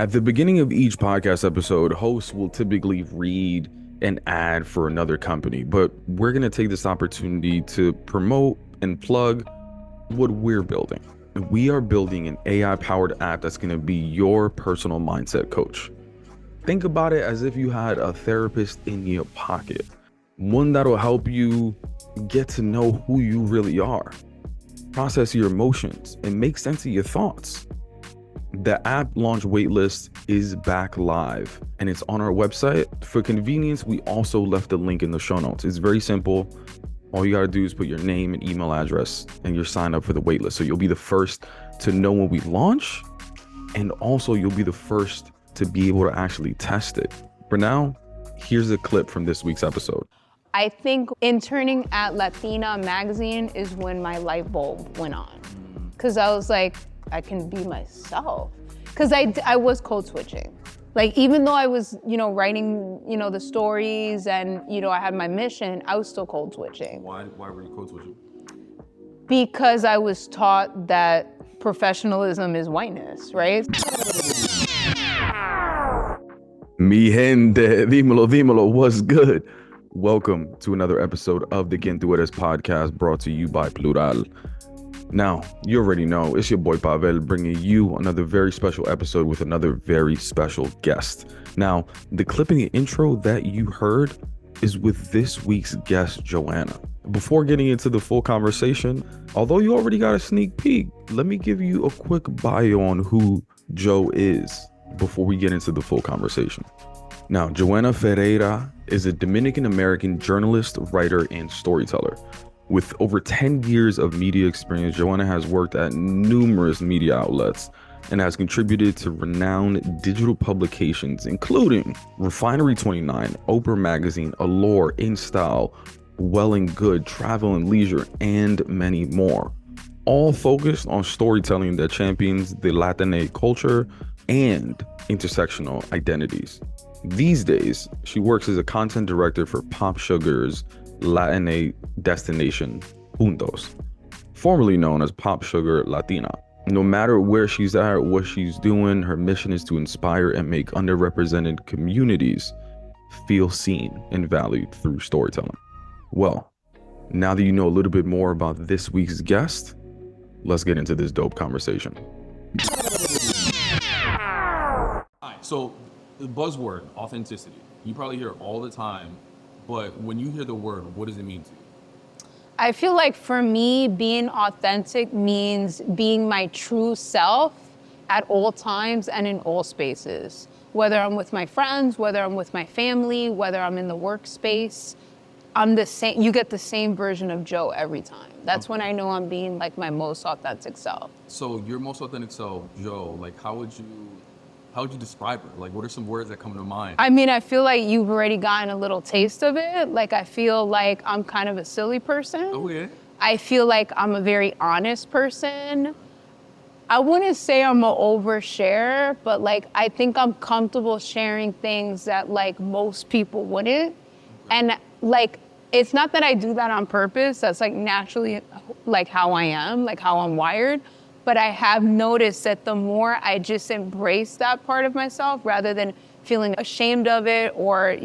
At the beginning of each podcast episode, hosts will typically read an ad for another company, but we're going to take this opportunity to promote and plug what we're building. We are building an AI-powered app that's going to be your personal mindset coach. Think about it as if you had a therapist in your pocket, one that'll help you get to know who you really are, process your emotions, and make sense of your thoughts. The app launch waitlist is back live and it's on our website. For convenience, we also left a link in the show notes. It's very simple. All you gotta do is put your name and email address and you're signed up for the waitlist. So you'll be the first to know when we launch, and also you'll be the first to be able to actually test it. For now, here's a clip from this week's episode. I think interning at Latina magazine is when my light bulb went on. Cause I was like, I can be myself. Cause I was code switching. Like, even though I was, writing, the stories and, I had my mission, I was still code switching. Why were you code switching? Because I was taught that professionalism is whiteness, right? Mi gente, dímelo, what's good? Welcome to another episode of the Quién, Eres podcast, brought to you by Plural. Now, you already know, it's your boy Pavel bringing you another very special episode with another very special guest. Now, the clip in the intro that you heard is with this week's guest, Johanna. Before getting into the full conversation, although you already got a sneak peek, let me give you a quick bio on who Joe is before we get into the full conversation. Now, Johanna Ferreira is a Dominican-American journalist, writer, and storyteller. With over 10 years of media experience, Johanna has worked at numerous media outlets and has contributed to renowned digital publications, including Refinery 29, Oprah Magazine, Allure, In Style, Well and Good, Travel and Leisure, and many more. All focused on storytelling that champions the Latinx culture and intersectional identities. These days, she works as a content director for Pop Sugar's Latina destination, Juntos, formerly known as Pop Sugar Latina. No matter where she's at or what she's doing, her mission is to inspire and make underrepresented communities feel seen and valued through storytelling. Well, now that you know a little bit more about this week's guest, let's get into this dope conversation. All right, so the buzzword, authenticity, you probably hear it all the time. But when you hear the word, what does it mean to you? I feel like for me, being authentic means being my true self at all times and in all spaces. Whether I'm with my friends, whether I'm with my family, whether I'm in the workspace, I'm the same. You get the same version of Joe every time. That's when I know I'm being like my most authentic self. So your most authentic self, Joe, like how would you describe her? Like, what are some words that come to mind? I mean, I feel like you've already gotten a little taste of it. Like, I feel like I'm kind of a silly person. Oh, yeah? I feel like I'm a very honest person. I wouldn't say I'm an oversharer, but like, I think I'm comfortable sharing things that like most people wouldn't. And like, it's not that I do that on purpose. That's like naturally like how I am, like how I'm wired. But I have noticed that the more I just embrace that part of myself rather than feeling ashamed of it or,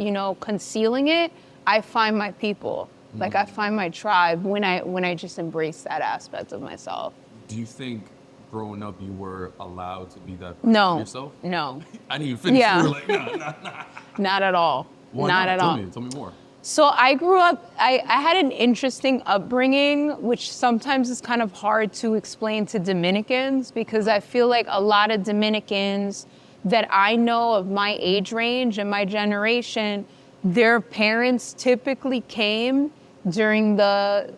concealing it, I find my people. Mm-hmm. Like I find my tribe when I just embrace that aspect of myself. Do you think growing up you were allowed to be that yourself? No. I didn't even finish. Yeah. You were like, nah. Not at all. Why not at all. Tell me more. So I grew up, I had an interesting upbringing, which sometimes is kind of hard to explain to Dominicans because I feel like a lot of Dominicans that I know of my age range and my generation, their parents typically came during the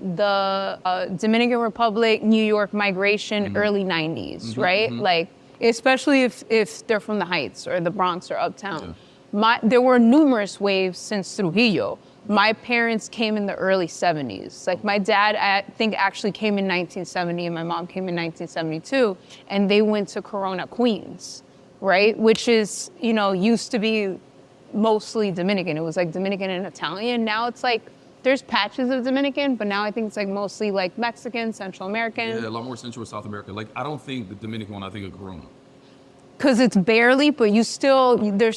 Dominican Republic, New York migration, early 90s, right? Mm-hmm. Like, especially if they're from the Heights or the Bronx or Uptown. Yeah. There were numerous waves since Trujillo. My parents came in the early 70s. Like my dad, I think actually came in 1970 and my mom came in 1972 and they went to Corona, Queens, right? Which is, used to be mostly Dominican. It was like Dominican and Italian. Now it's like, there's patches of Dominican, but now I think it's like mostly like Mexican, Central American. Yeah, a lot more Central and South America. Like I don't think the Dominican one, I think of Corona. because it's barely, but there's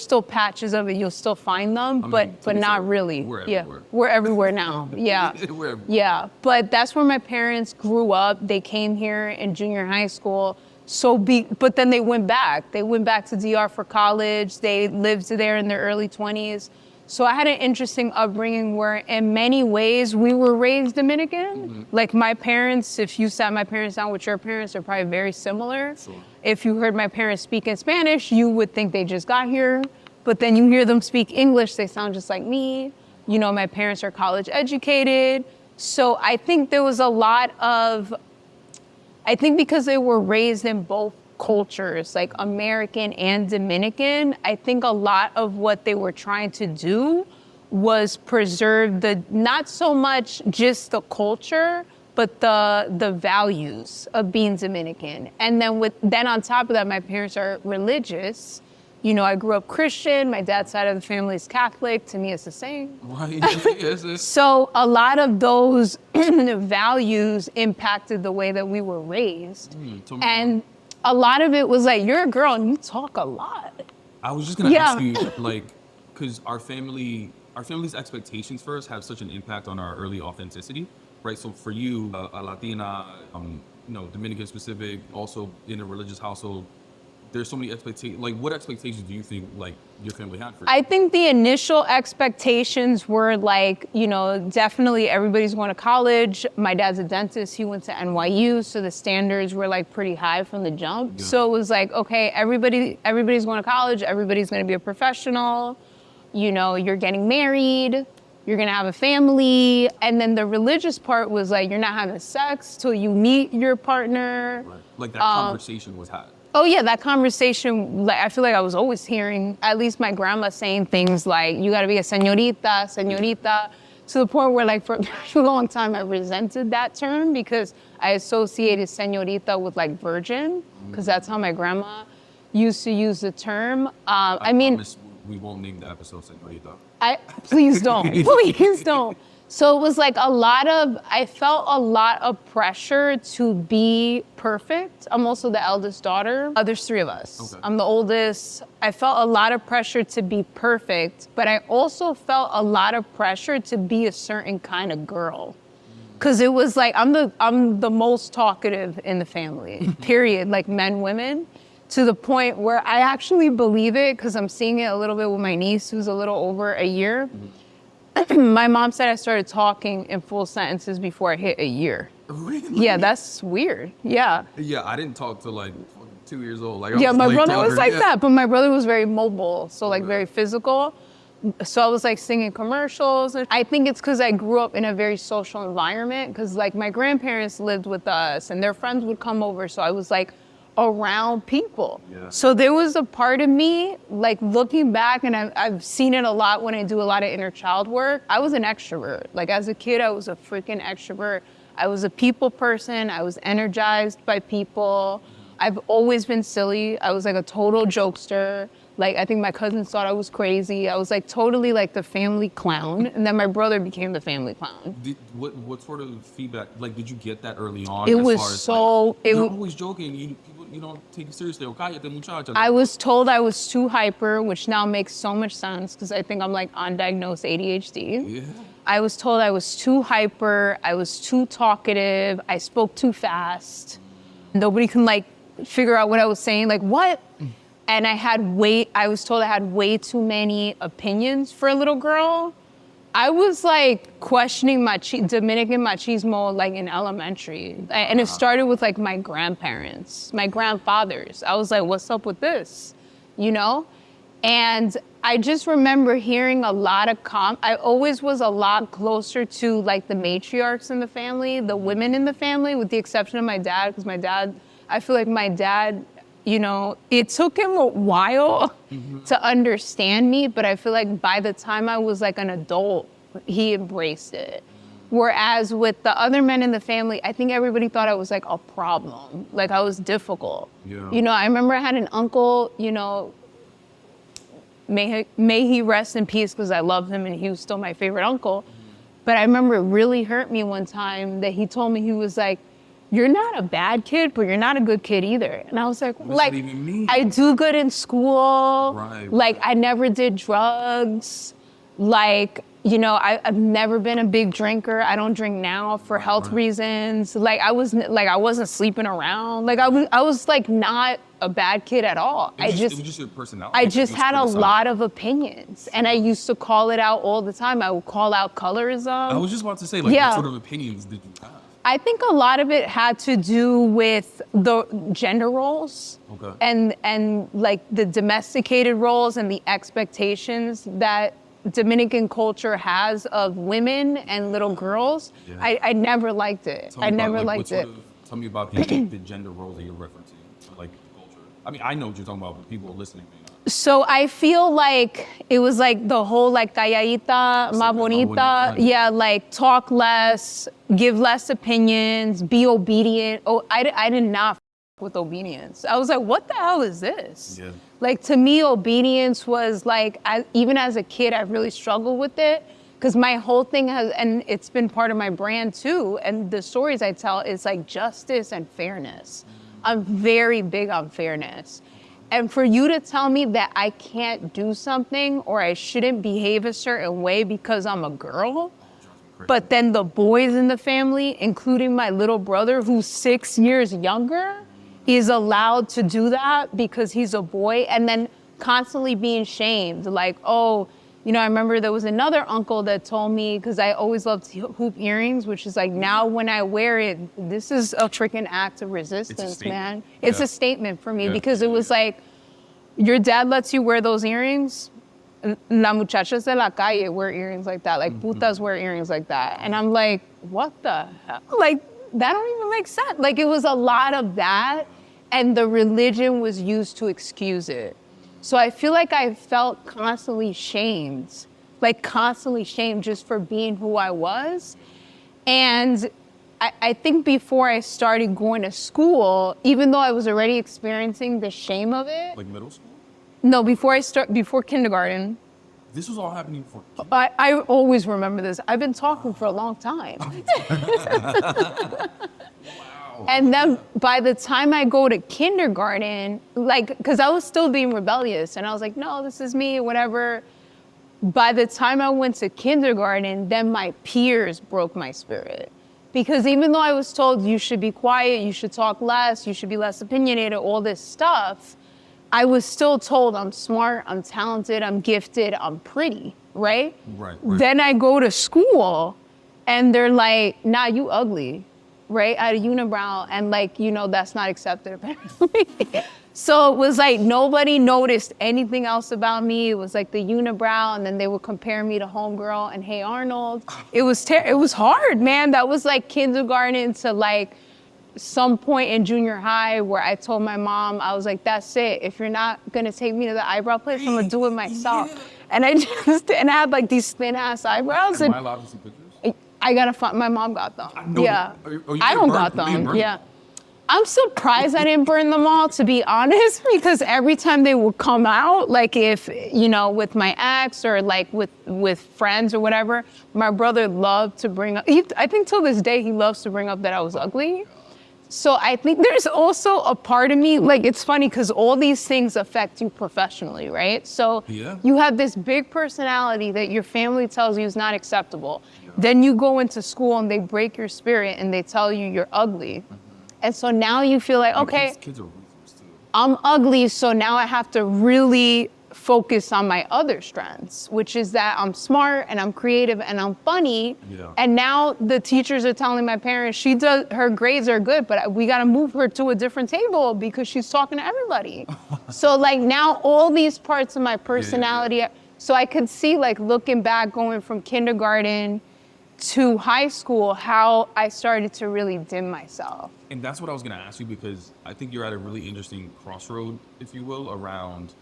still patches of it. You'll still find them, but not really. We're everywhere. We're everywhere now. Yeah. We're everywhere. Yeah. But that's where my parents grew up. They came here in junior high school. But then they went back. They went back to DR for college. They lived there in their early 20s. So I had an interesting upbringing where in many ways we were raised Dominican. Like my parents, if you sat my parents down with your parents, they're probably very similar. Sure. If you heard my parents speak in Spanish, you would think they just got here. But then you hear them speak English, they sound just like me. You know, my parents are college educated. So I think there was a lot of, I think because they were raised in both cultures, like American and Dominican, I think a lot of what they were trying to do was preserve not so much just the culture, but the values of being Dominican. And then on top of that, my parents are religious. You know, I grew up Christian. My dad's side of the family is Catholic. To me, it's the same. Right. Yes. So a lot of those values impacted the way that we were raised. And a lot of it was like, you're a girl and you talk a lot. I was just gonna ask you, like, because our family's expectations for us have such an impact on our early authenticity, right? So for you, a Latina, Dominican specific, also in a religious household, there's so many expectations. Like, what expectations do you think, like, your family had for you? I think the initial expectations were like, definitely everybody's going to college. My dad's a dentist. He went to NYU, so the standards were like pretty high from the jump. Yeah. So it was like, okay, everybody's going to college. Everybody's going to be a professional. You're getting married. You're going to have a family. And then the religious part was like, you're not having sex till you meet your partner. Right. Like that conversation was had. Oh yeah, that conversation, like I feel like I was always hearing, at least my grandma saying things like, you gotta be a señorita, to the point where like for a long time I resented that term because I associated señorita with like virgin, because that's how my grandma used to use the term. I mean, promise we won't name the episode señorita. Please don't, please don't. So it was like I felt a lot of pressure to be perfect. I'm also the eldest daughter. There's three of us. Okay. I'm the oldest. I felt a lot of pressure to be perfect, but I also felt a lot of pressure to be a certain kind of girl. Cause it was like, I'm the most talkative in the family, period, like men, women, to the point where I actually believe it, cause I'm seeing it a little bit with my niece who's a little over a year. My mom said I started talking in full sentences before I hit a year. Really? Yeah, that's weird. Yeah. Yeah, I didn't talk till like 2 years old. Like, yeah, my brother was like that, but my brother was very mobile, so like very physical. So I was like singing commercials. I think it's because I grew up in a very social environment, because like my grandparents lived with us and their friends would come over, so I was like around people. Yeah. So there was a part of me, like looking back, and I've seen it a lot when I do a lot of inner child work, I was an extrovert. Like as a kid, I was a freaking extrovert. I was a people person. I was energized by people. I've always been silly. I was like a total jokester. Like I think my cousins thought I was crazy. I was like totally like the family clown, and then my brother became the family clown. What sort of feedback, like, did you get that early on? It was so... Like, you're always joking. You don't take it seriously. I was told I was too hyper, which now makes so much sense because I think I'm like undiagnosed ADHD. Yeah. I was told I was too hyper. I was too talkative. I spoke too fast. Nobody can like figure out what I was saying. Like what? And I was told I had way too many opinions for a little girl. I was like questioning Dominican machismo like in elementary. And it started with like my grandparents, my grandfathers. I was like, what's up with this? And I just remember hearing a lot of I always was a lot closer to like the matriarchs in the family, the women in the family, with the exception of my dad, because I feel like my dad, it took him a while to understand me, but I feel like by the time I was like an adult, he embraced it. Whereas with the other men in the family, I think everybody thought I was like a problem, like I was difficult. Yeah. I remember I had an uncle, may he rest in peace because I love him and he was still my favorite uncle. But I remember it really hurt me one time that he told me, he was like, you're not a bad kid, but you're not a good kid either. And I was like, What does that even mean? I do good in school. Right. Like, I never did drugs. Like, you know, I've never been a big drinker. I don't drink now for health reasons. Like, I wasn't sleeping around. Like, I was like not a bad kid at all. It was just your personality. I just had a lot of opinions, and I used to call it out all the time. I would call out colorism. I was just about to say, like, what sort of opinions did you have? I think a lot of it had to do with the gender roles, and like the domesticated roles and the expectations that Dominican culture has of women and little girls. Yeah. I never liked it. I never liked it. Tell me about the gender roles that you're referencing, like the culture. I mean, I know what you're talking about, but people listening may not. So I feel like it was like the whole like calladita, más bonita. Yeah, like talk less, give less opinions, be obedient. Oh, I did not with obedience. I was like, what the hell is this? Yeah. Like, to me, obedience was like, even as a kid, I really struggled with it, because my whole thing has, and it's been part of my brand too, and the stories I tell is like justice and fairness. I'm very big on fairness. And for you to tell me that I can't do something or I shouldn't behave a certain way because I'm a girl, but then the boys in the family, including my little brother who's 6 years younger, is allowed to do that because he's a boy, and then constantly being shamed. Like, oh, you know, I remember there was another uncle that told me, because I always loved hoop earrings, which is like, now when I wear it, this is a freaking act of resistance, man. It's a statement for me, because it was like, your dad lets you wear those earrings? La muchachas de la calle wear earrings like that. Like, putas wear earrings like that. And I'm like, what the hell? Like, that don't even make sense. Like, it was a lot of that, and the religion was used to excuse it. So I feel like I felt constantly shamed just for being who I was. And I think before I started going to school, even though I was already experiencing the shame of it. Like middle school? No, before kindergarten. This was all happening for kids? I always remember this. I've been talking for a long time. Wow. And then by the time I go to kindergarten, like, because I was still being rebellious, and I was like, no, this is me, whatever. By the time I went to kindergarten, then my peers broke my spirit. Because even though I was told you should be quiet, you should talk less, you should be less opinionated, all this stuff, I was still told I'm smart, I'm talented, I'm gifted, I'm pretty, right? Right. Then I go to school and they're like, nah, you ugly, right? I had a unibrow, and like, you know, that's not accepted apparently. So it was like nobody noticed anything else about me. It was like the unibrow, and then they would compare me to Homegirl and Hey Arnold. It was hard, man. That was like kindergarten to like some point in junior high where I told my mom, I was like, that's it. If you're not gonna take me to the eyebrow place, I'm gonna do it myself. Yeah. And I had like these thin ass eyebrows. Am I allowed to see pictures? I gotta find, my mom got them. Yeah. I don't got them. Yeah. I'm surprised I didn't burn them all, to be honest, because every time they would come out, like if, you know, with my ex or like with friends or whatever, my brother loved to bring up, I think till this day he loves to bring up that I was ugly. So I think there's also a part of me, like, it's funny because all these things affect you professionally, right? So you have this big personality that your family tells you is not acceptable. Yeah. Then you go into school and they break your spirit and they tell you you're ugly. Mm-hmm. And so now you feel like, okay, kids are ruthless too. I'm ugly, so now I have to really focus on my other strengths, which is that I'm smart and I'm creative and I'm funny. Yeah. And now the teachers are telling my parents her grades are good, but we got to move her to a different table because she's talking to everybody. So like now all these parts of my personality, so I could see, like, looking back, going from kindergarten to high school, how I started to really dim myself. And that's what I was going to ask you, because I think you're at a really interesting crossroad, if you will, around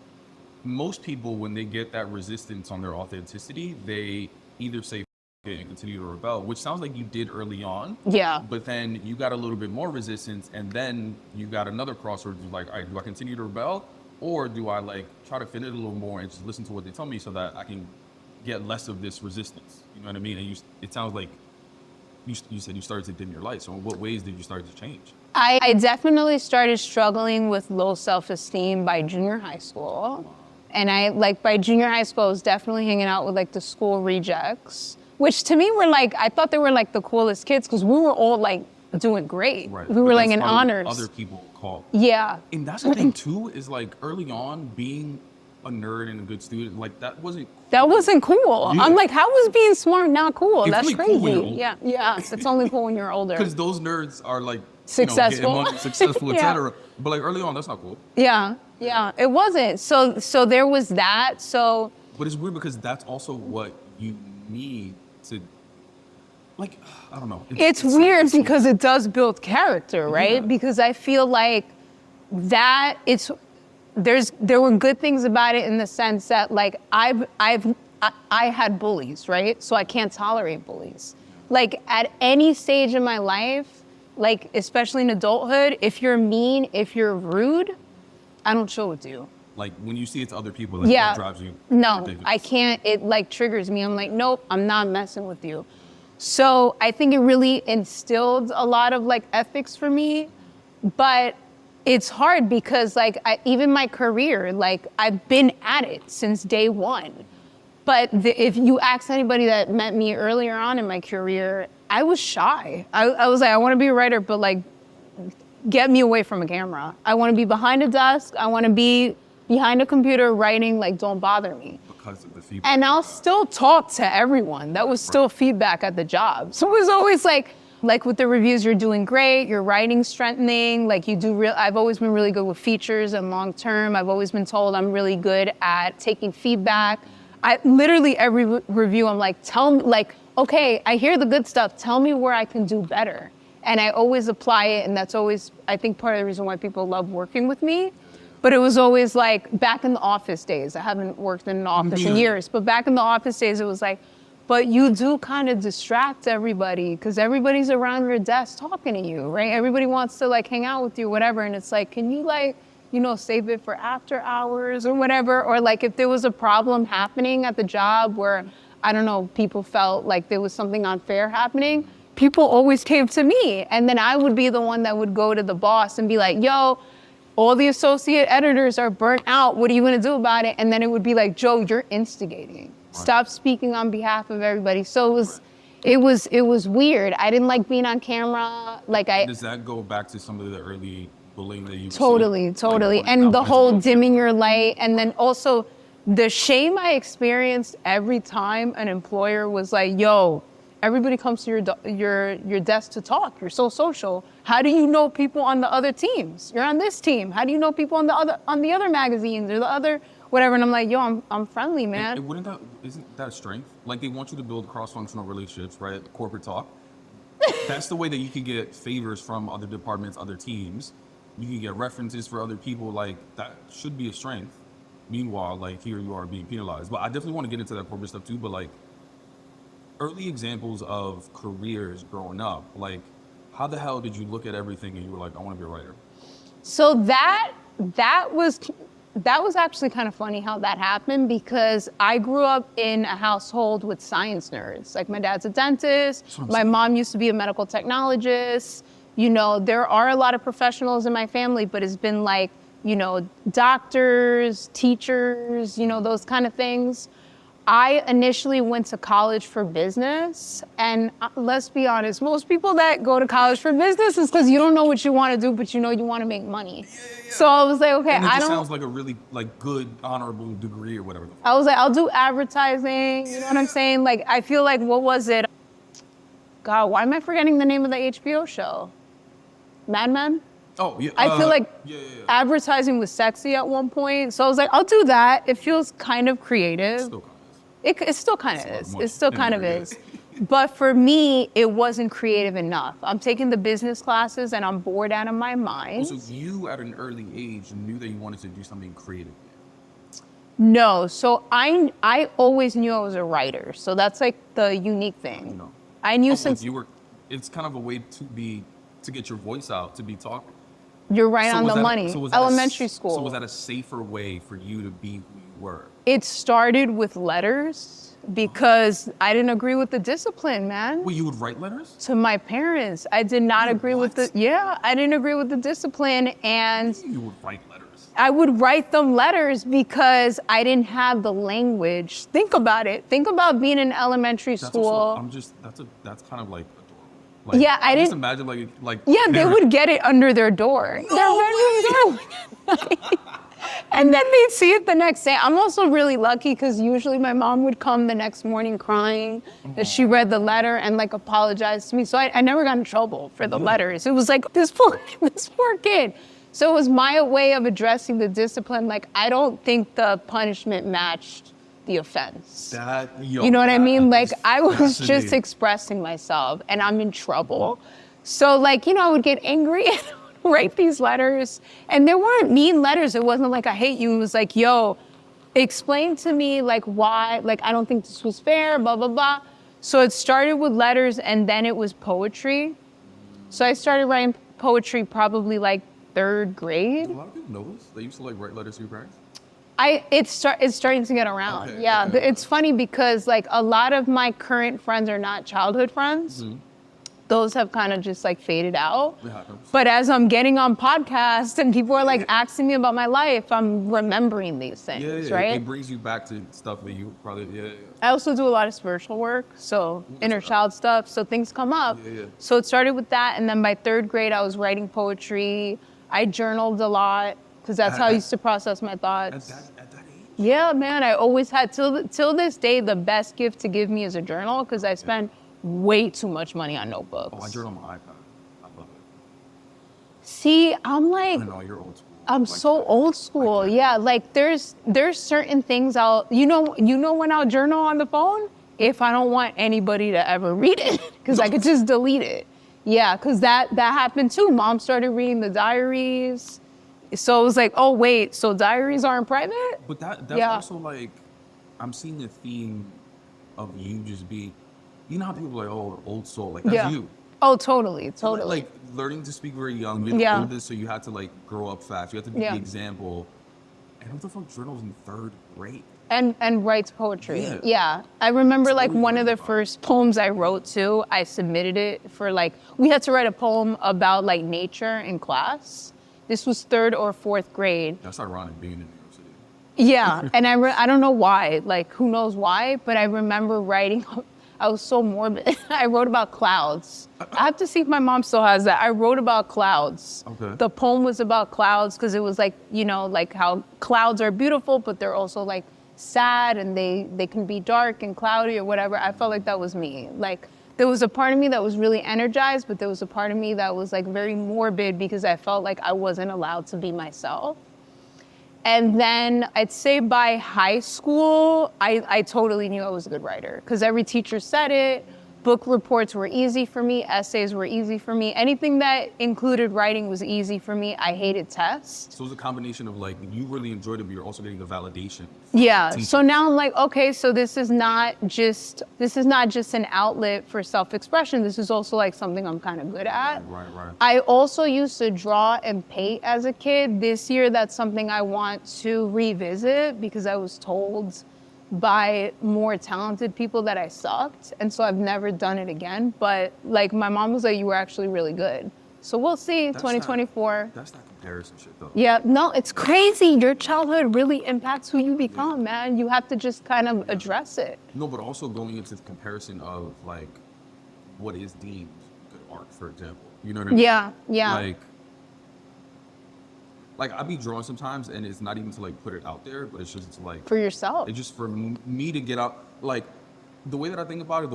most people, when they get that resistance on their authenticity, they either say it and continue to rebel, which sounds like you did early on. Yeah. But then you got a little bit more resistance, and then you got another crossroads. Like, all right, do I continue to rebel, or do I like try to fit it a little more and just listen to what they tell me so that I can get less of this resistance? You know what I mean? And it sounds like you said you started to dim your light. So in what ways did you start to change? I definitely started struggling with low self-esteem by junior high school. And by junior high school, I was definitely hanging out with like the school rejects, which to me were like, I thought they were like the coolest kids because we were all like doing great. Right. We were like in honors. Other people call. Yeah. And that's the thing too, is like early on being a nerd and a good student, like that wasn't cool. That wasn't cool. Yeah. I'm like, how was being smart not cool? It's That's only crazy. cool when you're older. Yeah. It's only cool when you're older. Because those nerds are like Successful. getting money, successful, Yeah. etc. But like early on, that's not cool. Yeah, it wasn't. So there was that. So. But it's weird because that's also what you need to, like, I don't know. It's weird because it does build character, right? Yeah. Because I feel like that there were good things about it in the sense that like I had bullies, right? So I can't tolerate bullies. Like at any stage in my life, like especially in adulthood, if you're mean, if you're rude, I don't chill with you. Like when you see it to other people, like, that drives you. No, ridiculous. I can't. It like triggers me. I'm like, nope, I'm not messing with you. So I think it really instilled a lot of like ethics for me, but it's hard because like even my career, like I've been at it since day one. But if you ask anybody that met me earlier on in my career, I was shy. I was like, I want to be a writer, but like, get me away from a camera. I want to be behind a desk. I want to be behind a computer writing, like, don't bother me. Because of the feedback. And I'll still talk to everyone. That was still feedback at the job. So it was always like with the reviews, you're doing great, your writing's strengthening, like you do I've always been really good with features and long term. I've always been told I'm really good at taking feedback. Literally every review, I'm like, tell me, like, okay, I hear the good stuff, tell me where I can do better. And I always apply it, and that's always, I think, part of the reason why people love working with me. But it was always like, back in the office days, I haven't worked in an office in years, but back in the office days, it was like, but you do kind of distract everybody, because everybody's around your desk talking to you, right? Everybody wants to like hang out with you, whatever, and it's like, can you like, save it for after hours or whatever? Or like if there was a problem happening at the job where, I don't know, people felt like there was something unfair happening, people always came to me. And then I would be the one that would go to the boss and be like, yo, all the associate editors are burnt out. What are you gonna do about it? And then it would be like, Joe, you're instigating. Stop speaking on behalf of everybody. So it was weird. I didn't like being on camera. Does that go back to some of the early bullying that you Totally. Like, and the whole dimming your light, and then also the shame I experienced every time an employer was like, yo, everybody comes to your desk to talk. You're so social. How do you know people on the other teams? You're on this team. How do you know people on the other magazines or the other whatever? And I'm like, yo, I'm friendly, man. And isn't that a strength? Like they want you to build cross-functional relationships, right? Corporate talk. That's the way that you can get favors from other departments, other teams. You can get references for other people. Like that should be a strength. Meanwhile, like here you are being penalized. But I definitely want to get into that corporate stuff too. But like early examples of careers growing up, like how the hell did you look at everything and you were like, I want to be a writer? So that was actually kind of funny how that happened, because I grew up in a household with science nerds. Like my dad's a dentist, my mom used to be a medical technologist. There are a lot of professionals in my family, but it's been like, doctors, teachers, those kind of things. I initially went to college for business, and let's be honest, most people that go to college for business is because you don't know what you want to do, but you want to make money. Yeah. So I was like, okay, and it sounds like a really like good, honorable degree or whatever. I was like, I'll do advertising, you know what I'm saying? Like, I feel like, what was it? God, why am I forgetting the name of the HBO show? Mad Men? Oh, yeah. I feel like advertising was sexy at one point. So I was like, I'll do that. It feels kind of creative. It still kind of is. It still kind of is. But for me, it wasn't creative enough. I'm taking the business classes and I'm bored out of my mind. So you, at an early age, knew that you wanted to do something creative? No. So I always knew I was a writer. So that's like the unique thing. I knew since you were. It's kind of a way to get your voice out, to be talking. You're right on the money. Elementary school. So was that a safer way for you to be who you Word. It started with letters because I didn't agree with the discipline, man. Well, you would write letters? To my parents. I did not agree with what? I didn't agree with the discipline, and You would write letters. I would write them letters because I didn't have the language. Think about it. Think about being in elementary school. That's kind of like adorable. Like, Yeah, I just didn't- imagine like Yeah, they would get it under their door. Their bedroom door. And then they'd see it the next day. I'm also really lucky because usually my mom would come the next morning crying that she read the letter and like apologized to me. So I never got in trouble for the letters. It was like this poor kid. So it was my way of addressing the discipline. Like, I don't think the punishment matched the offense. You know what I mean? Like, I was just expressing myself and I'm in trouble. So like, you know, I would get angry and write these letters. And they weren't mean letters. It wasn't like, I hate you. It was like, yo, explain to me like why, like, I don't think this was fair, blah, blah, blah. So it started with letters and then it was poetry. So I started writing poetry probably like 3rd grade. Do a lot of people know this? They used to like write letters to your parents? It's starting to get around. Okay, Yeah, okay. It's funny because like a lot of my current friends are not childhood friends. Mm-hmm. Those have kind of just like faded out. It happens. But as I'm getting on podcasts and people are like asking me about my life, I'm remembering these things, right? It brings you back to stuff that you probably, I also do a lot of spiritual work, so inner child stuff, so things come up. Yeah. So it started with that, and then by 3rd grade, I was writing poetry. I journaled a lot, because that's how I used to process my thoughts. At that age? Yeah, man, I always had, till this day, the best gift to give me is a journal, because I spend way too much money on notebooks. Oh, I journal on my iPad. I love it. See, I'm like, I know, you're old school. I'm Like so that. old school. Yeah, like there's certain things you know when I'll journal on the phone? If I don't want anybody to ever read it, because I could just delete it. Yeah, because that happened too. Mom started reading the diaries. So it was like, oh wait, so diaries aren't private? But that's Yeah. also like, I'm seeing a theme of you just being, you know how people are like, oh, old soul, like that's you. Oh, totally. Like learning to speak very young, you're the Yeah. oldest, so you had to like grow up fast. You had to be Yeah. the example. And what the fuck journals in 3rd grade? And writes poetry. Yeah. Yeah. I remember like really one of the funny. first poems I wrote too, I submitted it for like, we had to write a poem about like nature in class. This was 3rd or 4th grade. That's ironic being in New York City. Yeah, and I don't know why, like who knows why, but I remember writing, I was so morbid. I wrote about clouds. I have to see if my mom still has that. I wrote about clouds. Okay. The poem was about clouds because it was like, you know, like how clouds are beautiful, but they're also like sad and they can be dark and cloudy or whatever. I felt like that was me. Like there was a part of me that was really energized, but there was a part of me that was like very morbid because I felt like I wasn't allowed to be myself. And then I'd say by high school, I totally knew I was a good writer because every teacher said it. Book reports were easy for me. Essays were easy for me. Anything that included writing was easy for me. I hated tests. So it was a combination of like, you really enjoyed it, but you're also getting the validation. Yeah. Teachers. So now I'm like, okay, so this is not just an outlet for self-expression. This is also like something I'm kind of good at. Right. I also used to draw and paint as a kid. This year, that's something I want to revisit because I was told by more talented people that I sucked. And so I've never done it again. But like my mom was like, you were actually really good. So we'll see, 2024. That's not comparison shit though. Yeah, no, it's crazy. Your childhood really impacts who you become, man. You have to just kind of address it. No, but also going into the comparison of like, what is deemed good art, for example. You know what I mean? Yeah. Like I be drawing sometimes, and it's not even to like put it out there, but it's just like For yourself. it's just for me to get out. Like the way that I think about it,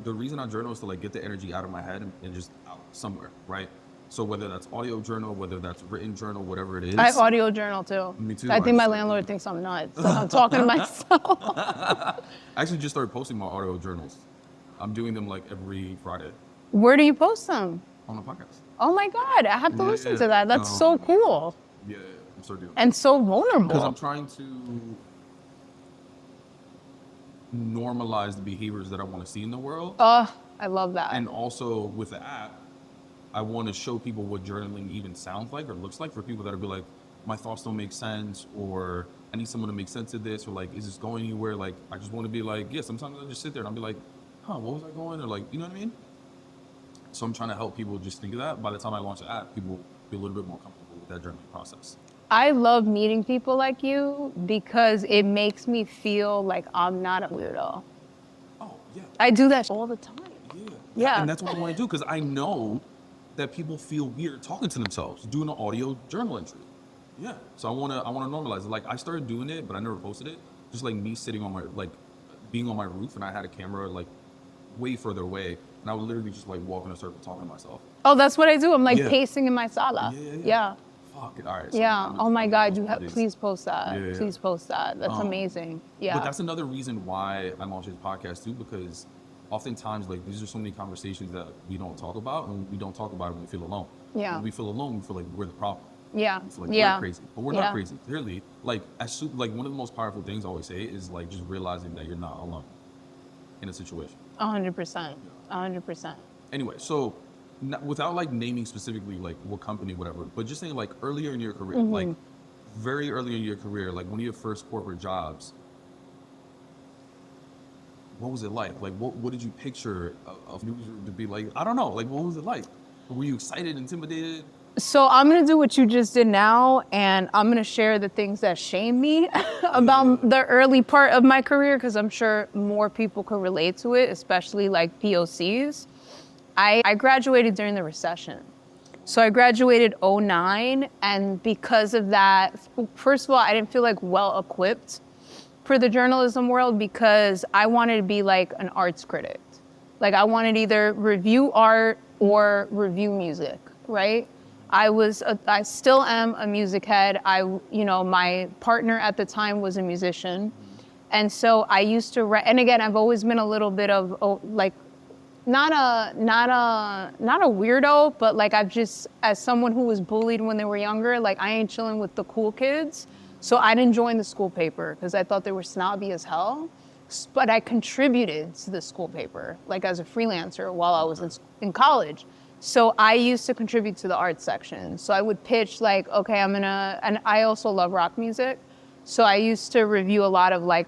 the reason I journal is to like get the energy out of my head and just out somewhere, right? So whether that's audio journal, whether that's written journal, whatever it is. I audio journal too. Me too. I think my just- landlord thinks I'm nuts. So I'm talking to myself. I actually just started posting my audio journals. I'm doing them like every Friday Where do you post them? on the podcast. Oh my God, I have to listen Yeah. to that. That's so cool Yeah, I'm still doing. and so Because vulnerable. I'm trying to normalize the behaviors that I want to see in the world. Oh, I love that. And also with the app, I want to show people what journaling even sounds like or looks like for people that are be like, my thoughts don't make sense, or I need someone to make sense of this, or like, is this going anywhere? Like, I just want to be like, yeah, sometimes I just sit there and I'll be like, huh, what was I going? Or like, you know what I mean? So I'm trying to help people just think of that. By the time I launch the app, people will be a little bit more comfortable with that journaling process. I love meeting people like you because it makes me feel like I'm not a weirdo. Oh, yeah. I do that all the time. Yeah. And that's what I want to do, because I know that people feel weird talking to themselves, doing an audio journal entry. Yeah. So I want to normalize it. Like, I started doing it, but I never posted it. Just like me sitting on my, like, being on my roof, and I had a camera like way further away, and I would literally just like walk in a circle talking to myself. Oh, that's what I do. I'm like pacing in my sala. Yeah. Fuck it. All right. So yeah. Oh my God. Please post that. Yeah. Please post that. That's amazing. Yeah. But that's another reason why I launched this podcast too, because oftentimes, like, these are so many conversations that we don't talk about, and we don't talk about it when we feel alone. Yeah. When we feel alone, we feel like we're the problem. Yeah. We feel like we're crazy, but we're not crazy. Clearly, like, like one of the most powerful things I always say is like just realizing that you're not alone in a situation. 100%. 100%. Anyway, so without like naming specifically like what company, whatever, but just saying like earlier in your career, like very early in your career, like one of your first corporate jobs, what was it like? Like, what did you picture of newsroom to be like? I don't know. Like, what was it like? Were you excited, intimidated? So I'm going to do what you just did now, and I'm going to share the things that shame me about the early part of my career, because I'm sure more people could relate to it, especially like POCs. I graduated during the recession. So I graduated 2009, and because of that, first of all, I didn't feel like well equipped for the journalism world, because I wanted to be like an arts critic. Like, I wanted to either review art or review music, right? I still am a music head. My partner at the time was a musician. And so I used to write, and again, I've always been a little bit of like, not a weirdo, but like, I've just, as someone who was bullied when they were younger, like, I ain't chilling with the cool kids. So I didn't join the school paper because I thought they were snobby as hell. But I contributed to the school paper, like as a freelancer while I was in college. So I used to contribute to the arts section. So I would pitch like, okay, and I also love rock music. So I used to review a lot of like,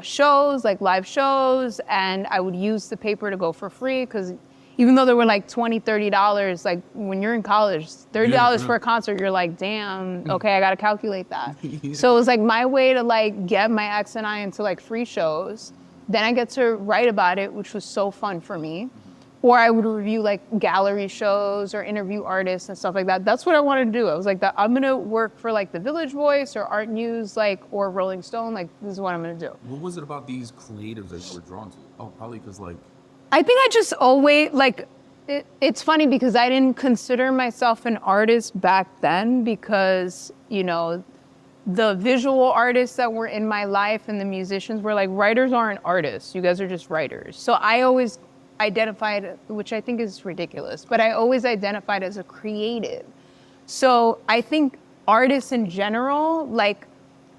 shows, like live shows, and I would use the paper to go for free, because even though they were like $20, $30, like when you're in college, $30 for a concert, you're like, damn, okay, I gotta calculate that. So it was like my way to like get my ex and I into like free shows. Then I get to write about it, which was so fun for me. Or I would review like gallery shows or interview artists and stuff like that. That's what I wanted to do. I was like, I'm gonna work for like the Village Voice or Art News, like, or Rolling Stone. Like, this is what I'm gonna do. What was it about these creatives that you were drawn to? Oh, probably because like, I think I just always, like, it's funny because I didn't consider myself an artist back then, because, the visual artists that were in my life and the musicians were like, writers aren't artists. You guys are just writers. So I always identified, which I think is ridiculous, but I always identified as a creative. So I think artists in general, like,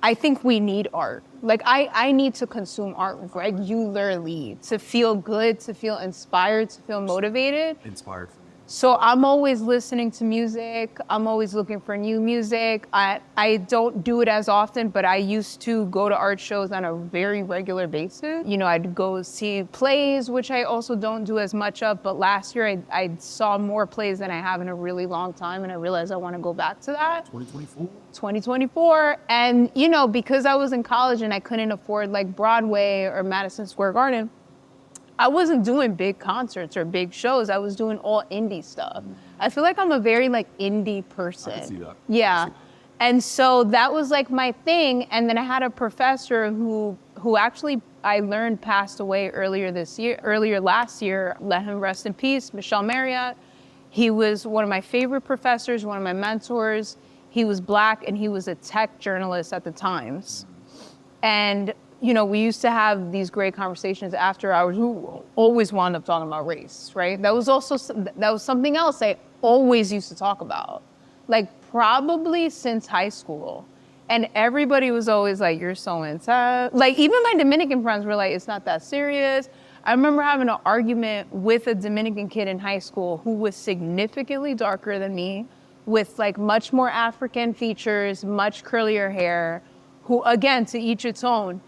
I think we need art. Like, I need to consume art regularly to feel good, to feel inspired, to feel motivated. Inspired for me. So I'm always listening to music. I'm always looking for new music. I don't do it as often, but I used to go to art shows on a very regular basis. I'd go see plays, which I also don't do as much of, but last year I saw more plays than I have in a really long time, and I realized I want to go back to that. 2024. And, because I was in college and I couldn't afford like Broadway or Madison Square Garden, I wasn't doing big concerts or big shows. I was doing all indie stuff. I feel like I'm a very like indie person. I can see that. Yeah. And so that was like my thing. And then I had a professor who actually I learned passed away earlier last year. Let him rest in peace, Michelle Marriott. He was one of my favorite professors, one of my mentors. He was Black and he was a tech journalist at the Times. And we used to have these great conversations after hours. We always wound up talking about race, right? That was something else I always used to talk about, like probably since high school. And everybody was always like, you're so intense. Like, even my Dominican friends were like, it's not that serious. I remember having an argument with a Dominican kid in high school who was significantly darker than me, with like much more African features, much curlier hair, who, again, to each its own,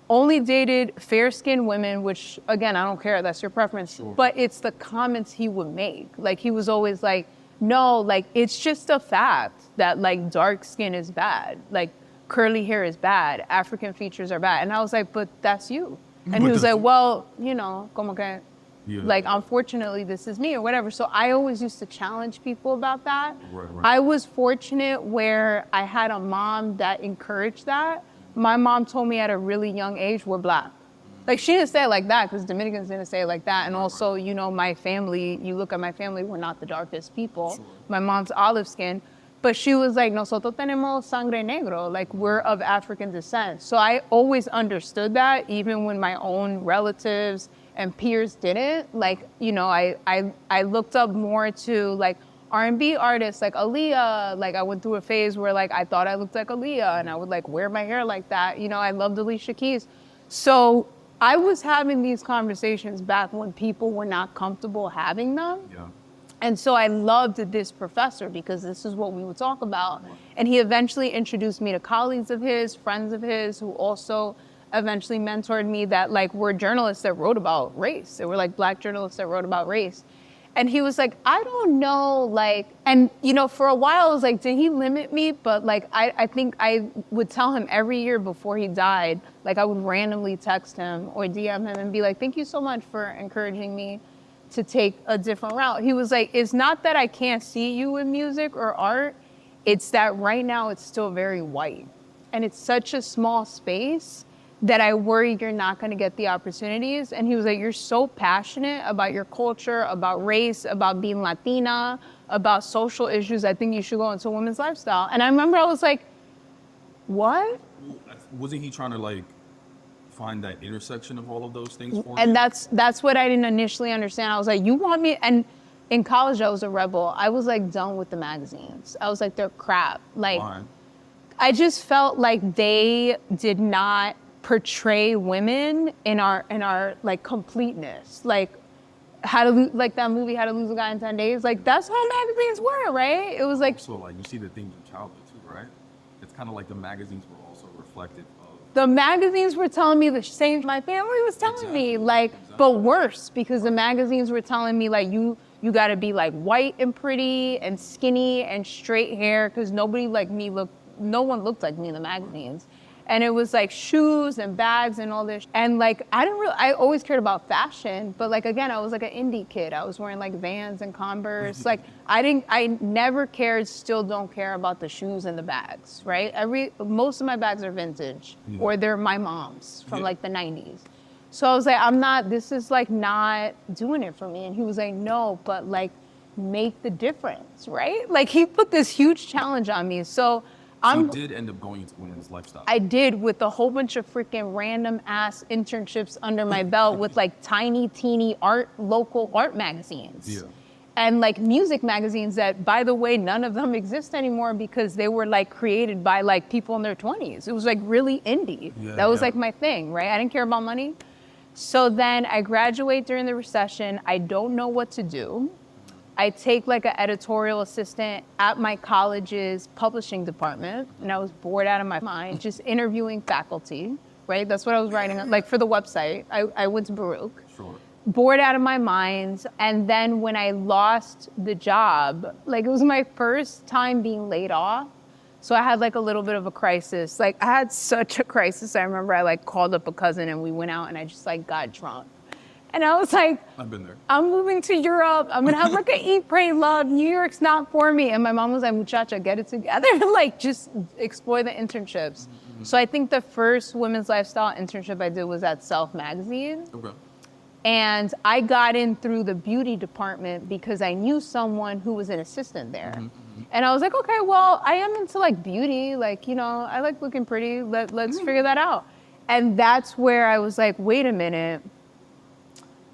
only dated fair-skinned women, which, again, I don't care, that's your preference. Sure. But it's the comments he would make. Like, he was always like, no, like, it's just a fact that, like, dark skin is bad. Like, curly hair is bad. African features are bad. And I was like, but that's you. And he was like, well, you know, como que, like, unfortunately, this is me or whatever. So I always used to challenge people about that. Right. I was fortunate where I had a mom that encouraged that. My mom told me at a really young age, we're Black. Like, she didn't say it like that because Dominicans didn't say it like that. And also, you know, my family, you look at my family, we're not the darkest people. Sure. My mom's olive skin. But she was like, nosotros tenemos sangre negro, like we're of African descent. So I always understood that, even when my own relatives and peers didn't. Like, you know, I looked up more to like R&B artists like Aaliyah. Like, I went through a phase where like I thought I looked like Aaliyah and I would like wear my hair like that. You know, I loved Alicia Keys. So I was having these conversations back when people were not comfortable having them. Yeah. And so I loved this professor because this is what we would talk about. And he eventually introduced me to colleagues of his, friends of his, who also eventually mentored me that like were journalists that wrote about race. They were like Black journalists that wrote about race. And he was like, I don't know, like, and you know, for a while I was like, did he limit me? But like, I think I would tell him every year before he died, like I would randomly text him or DM him and be like, thank you so much for encouraging me to take a different route. He was like, it's not that I can't see you in music or art, it's that right now it's still very white. And it's such a small space that I worry you're not gonna get the opportunities. And he was like, you're so passionate about your culture, about race, about being Latina, about social issues, I think you should go into women's lifestyle. And I remember I was like, what? Wasn't he trying to like find that intersection of all of those things for and you? That's what I didn't initially understand. I was like, you want me? And in college, I was a rebel. I was like done with the magazines. I was like, they're crap. Like, why? I just felt like they did not portray women in our like completeness. Like like that movie, How to Lose a Guy in 10 Days. Like that's how magazines were, right? It was like. So like you see the things in childhood too, right? It's kind of like the magazines were also reflective. The magazines were telling me the same my family was telling me, like, but worse, because the magazines were telling me, like, you gotta be, like, white and pretty and skinny and straight hair, because no one looked like me in the magazines. And it was, like, shoes and bags and all this. And, like, I always cared about fashion, but, like, again, I was, like, an indie kid. I was wearing, like, Vans and Converse. Like, I never cared, still don't care about the shoes and the bags, right? Most of my bags are vintage, or they're my mom's from, like, the 90s. So I was like, this is, like, not doing it for me. And he was like, no, but, like, make the difference, right? Like, he put this huge challenge on me. So you did end up going into women's lifestyle. I did, with a whole bunch of freaking random ass internships under my belt with like tiny, teeny local art magazines. Yeah. And like music magazines that, by the way, none of them exist anymore because they were like created by like people in their 20s. It was like really indie. Yeah, that was like my thing, right? I didn't care about money. So then I graduate during the recession. I don't know what to do. I take like an editorial assistant at my college's publishing department, and I was bored out of my mind, just interviewing faculty, right? That's what I was writing, like for the website. I went to Baruch. Sure. Bored out of my mind. And then when I lost the job, like it was my first time being laid off. So I had like a little bit of a crisis. Like I had such a crisis. I remember I like called up a cousin and we went out and I just like got drunk. And I was like, I've been there. I'm moving to Europe. I'm gonna have like an eat, pray, love. New York's not for me. And my mom was like, muchacha, get it together. Like just explore the internships. Mm-hmm. So I think the first women's lifestyle internship I did was at Self magazine. Okay. And I got in through the beauty department because I knew someone who was an assistant there. Mm-hmm. And I was like, okay, well, I am into like beauty. Like, you know, I like looking pretty. Let's figure that out. And that's where I was like, wait a minute.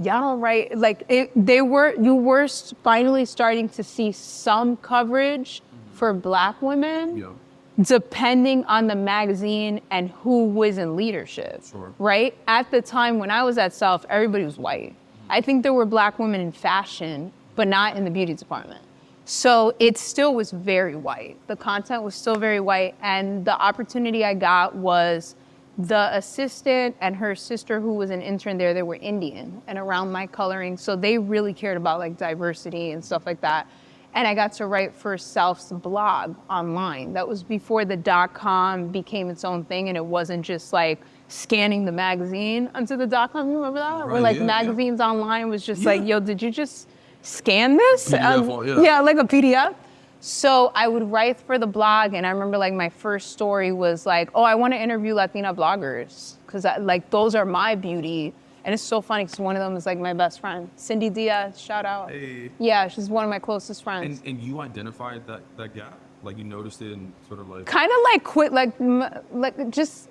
Y'all don't write, like, you were finally starting to see some coverage for Black women, depending on the magazine and who was in leadership, right? At the time when I was at Self, everybody was white. I think there were Black women in fashion, but not in the beauty department. So it still was very white. The content was still very white. And the opportunity I got was the assistant and her sister, who was an intern there, they were Indian and around my coloring. So they really cared about like diversity and stuff like that. And I got to write for Self's blog online. That was before the .com became its own thing, and it wasn't just like scanning the magazine onto the .com. You remember that? Right, Where like yeah, magazines online was just like, yo, did you just scan this? PDF, Yeah, like a PDF. So I would write for the blog, and I remember like my first story was like, oh, I want to interview Latina bloggers, because like those are my beauty. And it's so funny because one of them is like my best friend, Cindy Diaz, shout out. Hey. Yeah, she's one of my closest friends. And you identified that gap? Like you noticed it and sort of like... Kind of like quit, like just,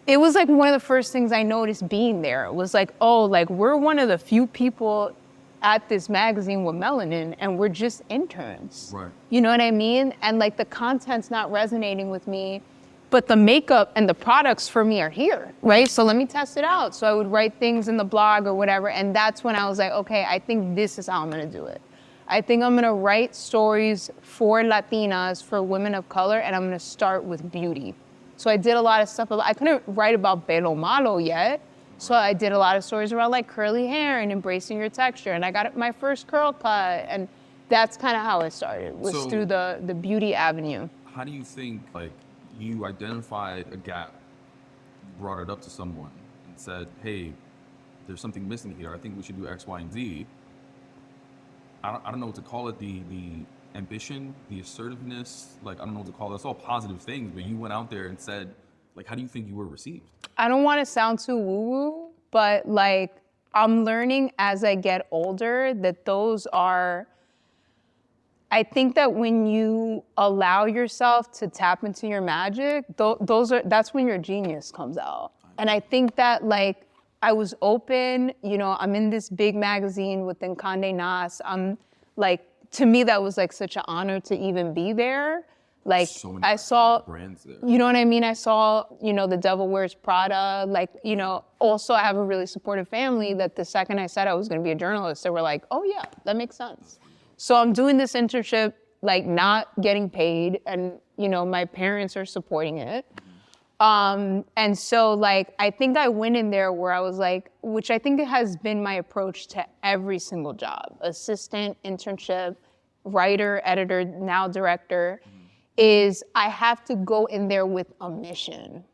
it was like one of the first things I noticed being there. It was like, oh, like we're one of the few people at this magazine with melanin, and we're just interns. Right. You know what I mean? And like the content's not resonating with me, but the makeup and the products for me are here, right? So let me test it out. So I would write things in the blog or whatever, and that's when I was like, okay, I think this is how I'm gonna do it. I think I'm gonna write stories for Latinas, for women of color, and I'm gonna start with beauty. So I did a lot of stuff. I couldn't write about pelo malo yet, so I did a lot of stories around like curly hair and embracing your texture, and I got my first curl cut, and that's kind of how it started, was through the beauty avenue. How do you think, like, you identified a gap, brought it up to someone, and said, hey, there's something missing here. I think we should do X, Y, and Z. I don't know what to call it, the ambition, the assertiveness, like, I don't know what to call it. It's all positive things, but you went out there and said, like, how do you think you were received? I don't want to sound too woo-woo, but like, I'm learning as I get older that those are, I think that when you allow yourself to tap into your magic, that's when your genius comes out. And I think that like, I was open, you know, I'm in this big magazine within Condé Nast. I'm like, to me, that was like such an honor to even be there. Like So many I saw, brands there. you know what I mean? I saw, you know, The Devil Wears Prada. Like, you know, also I have a really supportive family that the second I said I was gonna be a journalist, they were like, oh yeah, that makes sense. So I'm doing this internship, like not getting paid, and you know, my parents are supporting it. And so like, I think I went in there where I was like, which I think has been my approach to every single job, assistant, internship, writer, editor, now director, is I have to go in there with a mission.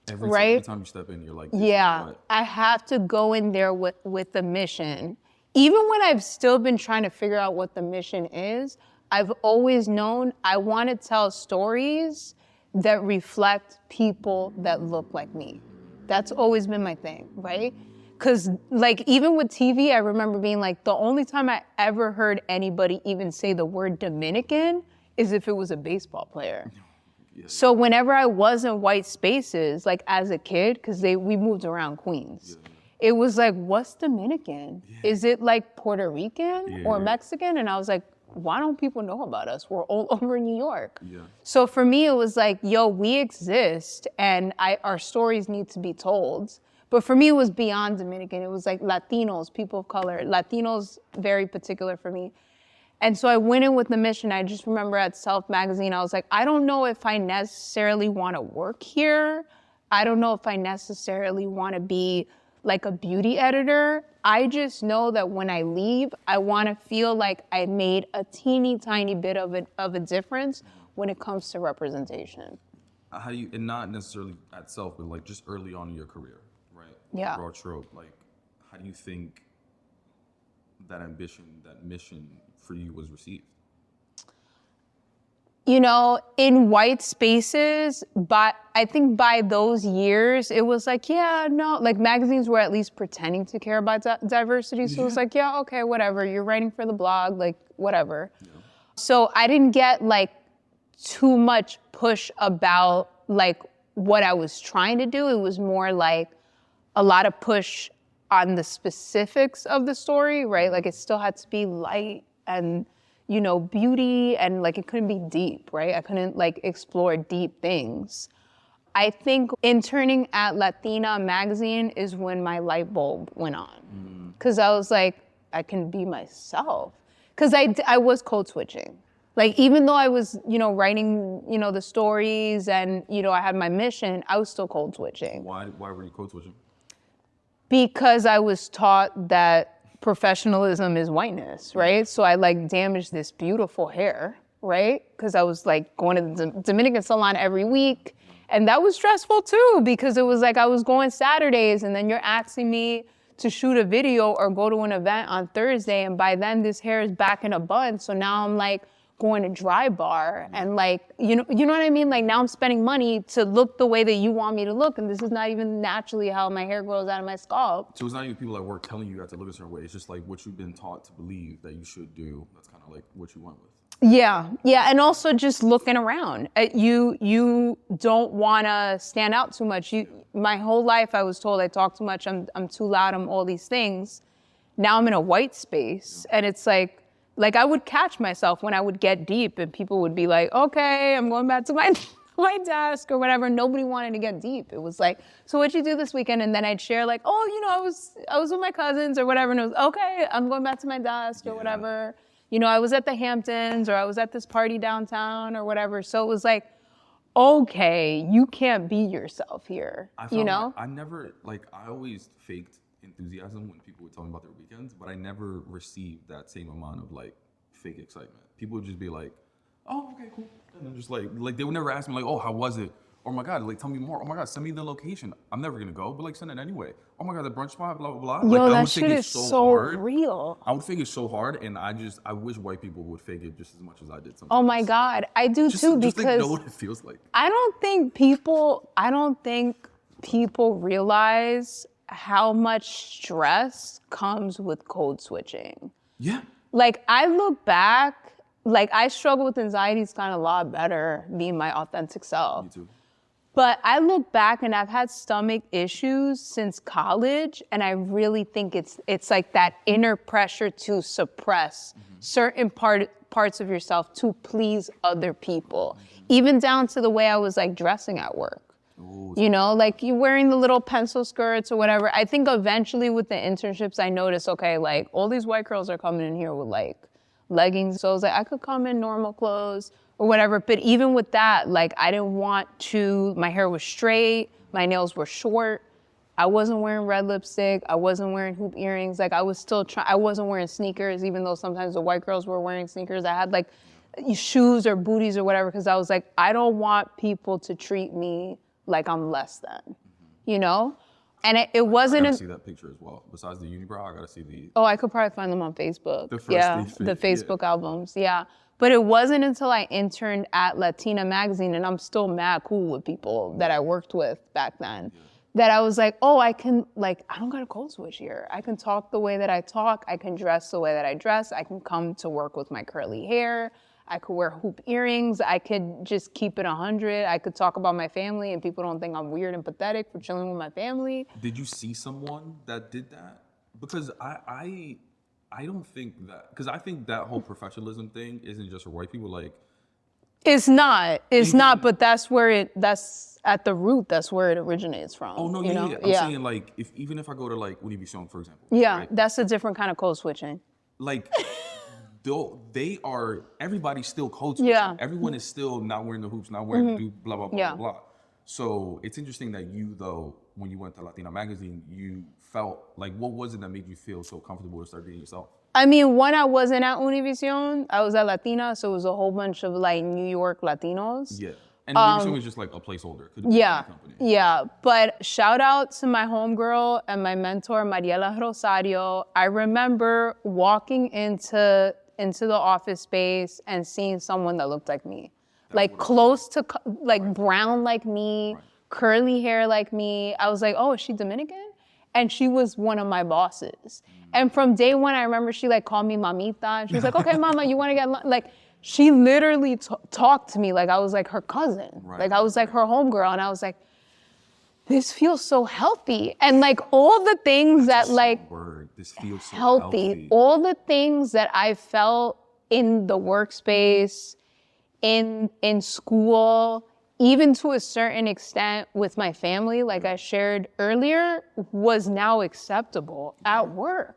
Every time you step in, you're like, yeah, I have to go in there with a mission. Even when I've still been trying to figure out what the mission is, I've always known I want to tell stories that reflect people that look like me. That's always been my thing, right? Because like even with TV, I remember being like, the only time I ever heard anybody even say the word Dominican is if it was a baseball player. So whenever I was in white spaces, like as a kid, because we moved around Queens, it was like, what's Dominican? Is it like Puerto Rican or Mexican? And I was like, why don't people know about us? We're all over New York. So for me, it was like, yo, we exist and our stories need to be told. But for me, it was beyond Dominican. It was like Latinos, people of color. Latinos, very particular for me. And so I went in with the mission. I just remember at Self magazine, I was like, I don't know if I necessarily want to work here. I don't know if I necessarily want to be like a beauty editor. I just know that when I leave, I want to feel like I made a teeny tiny bit of a difference when it comes to representation. How do you, and not necessarily at Self, but like just early on in your career, right? Yeah. Broad stroke, like how do you think that ambition, that mission for you was received? You know, in white spaces, but I think by those years, it was like, yeah, no, like magazines were at least pretending to care about diversity. So it was like, yeah, okay, whatever. You're writing for the blog, like whatever. So I didn't get like too much push about like what I was trying to do. It was more like a lot of push on the specifics of the story, right? Like it still had to be light and, you know, beauty, and like it couldn't be deep, right? I couldn't like explore deep things. I think interning at Latina magazine is when my light bulb went on. Because I was like, I can be myself. Because I was code switching. Like, even though I was, writing, the stories and, I had my mission, I was still code switching. Why were you code switching? Because I was taught that professionalism is whiteness, right? So I damaged this beautiful hair, right? Because I was going to the Dominican salon every week. And that was stressful too, because it was I was going Saturdays and then you're asking me to shoot a video or go to an event on Thursday. And by then this hair is back in a bun. So now I'm going to dry bar and you know what I mean? Now I'm spending money to look the way that you want me to look. And this is not even naturally how my hair grows out of my scalp. So it's not even people at work telling you have to look a certain way. It's just what you've been taught to believe that you should do. That's kind of what you went with. Yeah. And also just looking around. You don't want to stand out too much. My whole life I was told I talk too much, I'm too loud, I'm all these things. Now I'm in a white space and it's I would catch myself when I would get deep and people would be like, okay, I'm going back to my desk or whatever. Nobody wanted to get deep. It was so what'd you do this weekend? And then I'd share I was with my cousins or whatever. And it was, okay, I'm going back to my desk or whatever. I was at the Hamptons or I was at this party downtown or whatever. So it was okay, you can't be yourself here, I never, I always faked enthusiasm when people would tell me about their weekends, but I never received that same amount of fake excitement. People would just be like, oh, okay, cool. And then just they would never ask me oh, how was it? Oh my God, tell me more. Oh my God, send me the location. I'm never gonna go, but send it anyway. Oh my God, the brunch spot, blah, blah, blah. Yo, I that would shit think is it's so hard. real. I would think it's so hard, and I wish white people would fake it just as much as I did sometimes. Oh my God, I do too, just because know what it feels like. I don't think people realize how much stress comes with code switching. Yeah. I look back, I struggle with anxieties kind of a lot better being my authentic self. Me too. But I look back and I've had stomach issues since college, and I really think it's that inner pressure to suppress certain parts of yourself to please other people, even down to the way I was dressing at work. Ooh, you wearing the little pencil skirts or whatever. I think eventually with the internships, I noticed, okay, all these white girls are coming in here with leggings. So I was I could come in normal clothes or whatever. But even with that, I didn't want to, my hair was straight, my nails were short. I wasn't wearing red lipstick. I wasn't wearing hoop earrings. I was still I wasn't wearing sneakers, even though sometimes the white girls were wearing sneakers. I had shoes or booties or whatever, because I was I don't want people to treat me like I'm less than, And it wasn't. I gotta see that picture as well. Besides the unibrow, I gotta see the. Oh, I could probably find them on Facebook. The first the Facebook albums, yeah. But it wasn't until I interned at Latina magazine, and I'm still mad cool with people that I worked with back then, that I was oh, I can, I don't gotta code switch here. I can talk the way that I talk. I can dress the way that I dress. I can come to work with my curly hair. I could wear hoop earrings. I could just keep it 100. I could talk about my family and people don't think I'm weird and pathetic for chilling with my family. Did you see someone that did that? Because I don't think that, because I think that whole professionalism thing isn't just for white people. It's not, but that's at the root, that's where it originates from. Oh no, yeah. I'm saying even if I go to Univision, for example. Yeah, right? That's a different kind of code switching. Though everybody's still code switching. Yeah. Everyone is still not wearing the hoops, not wearing the blah, blah, blah, Yeah. blah, blah. So it's interesting that you, though, when you went to Latina magazine, you felt what was it that made you feel so comfortable to start being yourself? I mean, when I wasn't at Univision, I was at Latina, so it was a whole bunch of New York Latinos. Yeah. And Univision was just a placeholder. Could be any company. Yeah. But shout out to my homegirl and my mentor, Mariela Rosario. I remember walking into the office space and seeing someone that looked like me. Close to, brown like me, curly hair like me. I was oh, is she Dominican? And she was one of my bosses. And from day one, I remember she called me mamita. And she was okay, mama, you want to get she literally talked to me like I was her cousin. Right. I was her homegirl. And I was this feels so healthy. And all the things that this feels so healthy. All the things that I felt in the workspace, in school, even to a certain extent with my family, I shared earlier, was now acceptable at work.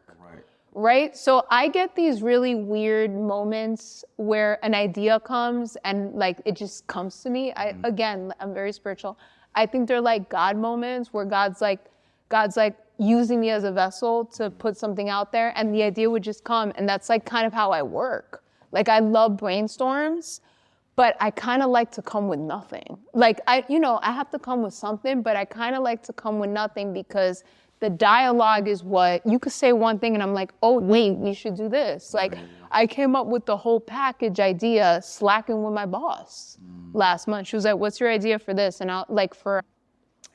right? So I get these really weird moments where an idea comes and like it just comes to me. Again, I'm very spiritual. I think they're like God moments where God's like using me as a vessel to put something out there, and the idea would just come. And that's like kind of how I work. Like I love brainstorms, but I kind of like to come with nothing. Like I have to come with something, but I kind of like to come with nothing because the dialogue is what, you could say one thing and I'm like, oh wait, we should do this. Like I came up with the whole package idea slacking with my boss last month. She was like, what's your idea for this? And I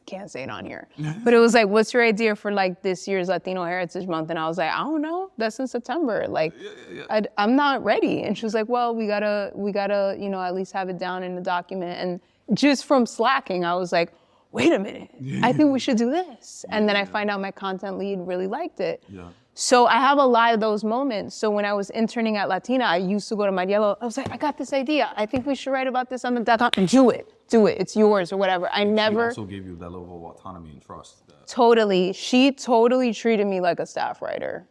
can't say it on here, but it was like, what's your idea for like this year's Latino Heritage Month? And I was like, I don't know, that's in September. Like, I'm not ready. And she was like, well, we gotta, at least have it down in the document. And just from slacking, I was like, wait a minute, I think we should do this. And then I find out my content lead really liked it. Yeah. So I have a lot of those moments. So when I was interning at Latina, I used to go to Mariello. I was like, I got this idea. I think we should write about this on the document. Do it. It's yours or whatever. She also gave you that level of autonomy and trust. Totally. She totally treated me like a staff writer.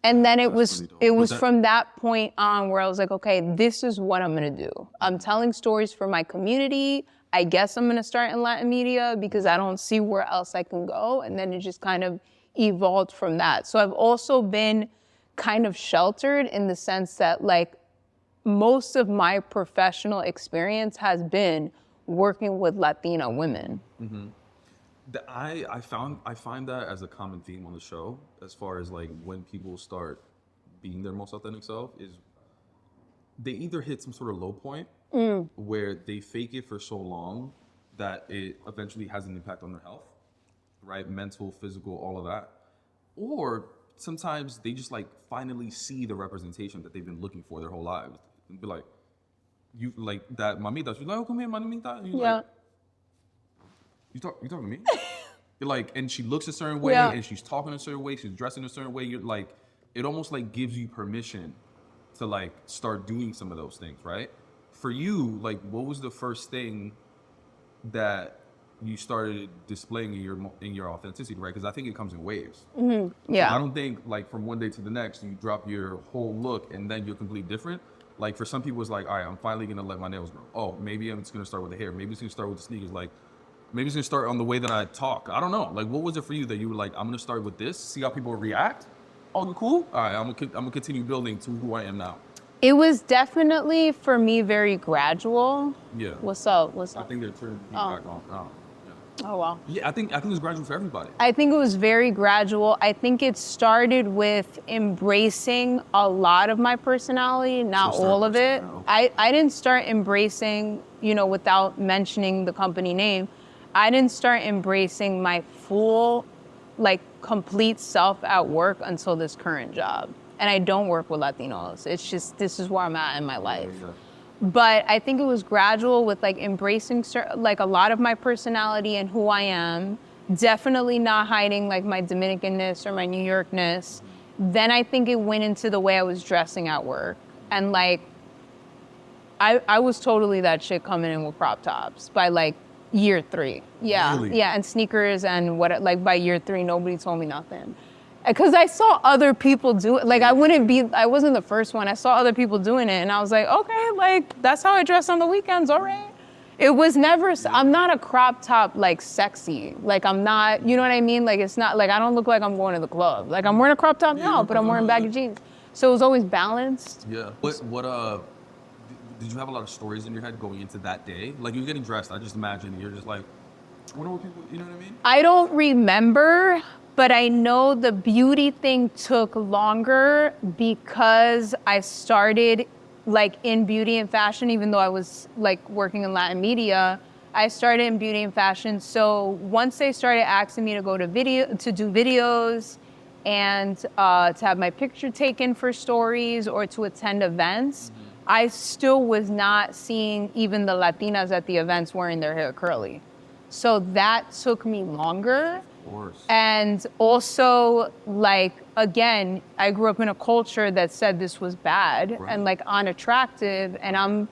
And then it was from that point on where I was like, okay, this is what I'm gonna do. I'm telling stories for my community. I guess I'm gonna start in Latin media because I don't see where else I can go. And then it just kind of evolved from that. So I've also been kind of sheltered in the sense that like most of my professional experience has been working with Latina women. Mm-hmm. I find that as a common theme on the show, as far as like when people start being their most authentic self, is they either hit some sort of low point where they fake it for so long that it eventually has an impact on their health, right? Mental, physical, all of that. Or sometimes they just like finally see the representation that they've been looking for their whole lives. And be like, you like that mamita, she's like, oh, come here, mamita. And you're like, you talking to me? You're like, and she looks a certain way and she's talking a certain way, she's dressing a certain way. You're like, it almost like gives you permission to like start doing some of those things, right? For you, like, what was the first thing that you started displaying in your authenticity, right? Because I think it comes in waves. Mm-hmm. Yeah. So I don't think like from one day to the next you drop your whole look and then you're completely different. Like for some people it's like, all right, I'm finally gonna let my nails grow. Oh, maybe I'm just gonna start with the hair. Maybe it's gonna start with the sneakers. Like maybe it's gonna start on the way that I talk. I don't know. Like what was it for you that you were like, I'm gonna start with this, see how people react? Oh, cool. All right, I'm gonna continue building to who I am now. It was definitely for me very gradual. Yeah. What's up? I think they're turning feedback on. Oh, wow. Yeah, I think it was gradual for everybody. I think it was very gradual. I think it started with embracing a lot of my personality, not all of it. Okay. I didn't start embracing, without mentioning the company name, I didn't start embracing my full, like, complete self at work until this current job. And I don't work with Latinos. It's just, this is where I'm at in my life. Yeah. But I think it was gradual with like embracing like a lot of my personality and who I am, definitely not hiding like my Dominicanness or my New Yorkness. Then I think it went into the way I was dressing at work. And like, I was totally that shit coming in with crop tops by like year 3. Yeah, really? Yeah, and sneakers and like by year 3, nobody told me nothing. Because I saw other people do it. Like I wasn't the first one. I saw other people doing it and I was like, okay, like that's how I dress on the weekends, all right. It was never, I'm not a crop top like sexy. Like I'm not, you know what I mean? Like it's not, like I don't look like I'm going to the club. Like I'm wearing a crop top now, but I'm wearing baggy jeans. So it was always balanced. Yeah. Did you have a lot of stories in your head going into that day? Like you're getting dressed, I just imagine you're just like, what are people, you know what I mean? I don't remember. But I know the beauty thing took longer because I started like in beauty and fashion, even though I was like working in Latin media, I started in beauty and fashion. So once they started asking me to go to do videos and to have my picture taken for stories or to attend events, I still was not seeing even the Latinas at the events wearing their hair curly. So that took me longer. And also, like, again, I grew up in a culture that said this was bad and like unattractive. And I'm,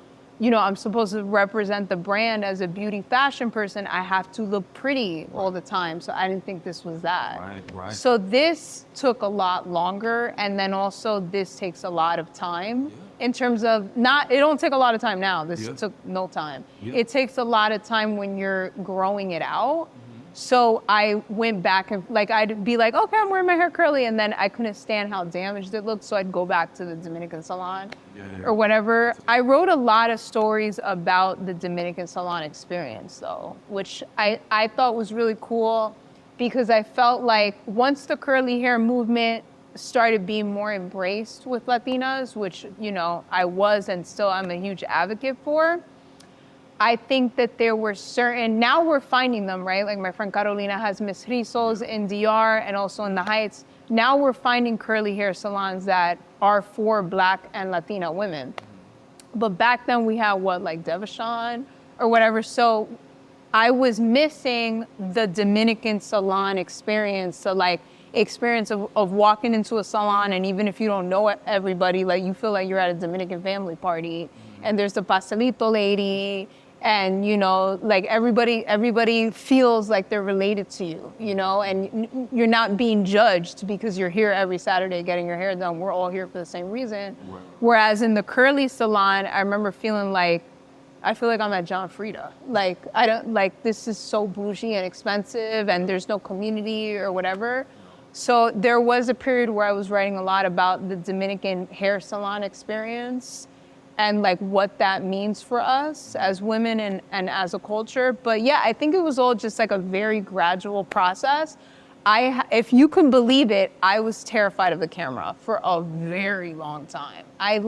I'm supposed to represent the brand as a beauty fashion person. I have to look pretty all the time. So I didn't think this was that. Right. So this took a lot longer. And then also this takes a lot of time in terms of it don't take a lot of time now. This took no time. It takes a lot of time when you're growing it out. So I went back and I'd be like, okay, I'm wearing my hair curly. And then I couldn't stand how damaged it looked. So I'd go back to the Dominican salon or whatever. I wrote a lot of stories about the Dominican salon experience though, which I thought was really cool because I felt like once the curly hair movement started being more embraced with Latinas, which, I was and still I'm a huge advocate for, I think that there were now we're finding them, right? Like my friend Carolina has Miss Rizos in DR and also in the Heights. Now we're finding curly hair salons that are for Black and Latina women. But back then we had like Devashan or whatever. So I was missing the Dominican salon experience. So experience of walking into a salon and even if you don't know everybody, you feel like you're at a Dominican family party and there's the pastelito lady and everybody feels like they're related to you, and you're not being judged because you're here every Saturday getting your hair done. We're all here for the same reason. Right. Whereas in the curly salon, I remember feeling I feel like I'm at John Frieda. I don't this is so bougie and expensive and there's no community or whatever. So there was a period where I was writing a lot about the Dominican hair salon experience and what that means for us as women and as a culture. But yeah, I think it was all just a very gradual process. If you can believe it, I was terrified of the camera for a very long time. I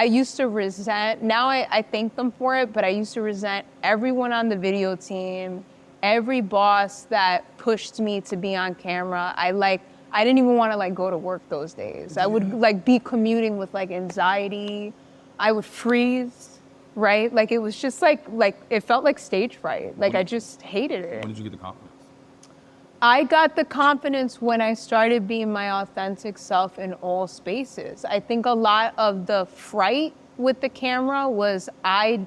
used to resent, now I thank them for it, but I used to resent everyone on the video team, every boss that pushed me to be on camera. I didn't even want to go to work those days. I would be commuting with anxiety. I would freeze, right? It was just it felt like stage fright. I just hated it. When did you get the confidence? I got the confidence when I started being my authentic self in all spaces. I think a lot of the fright with the camera was I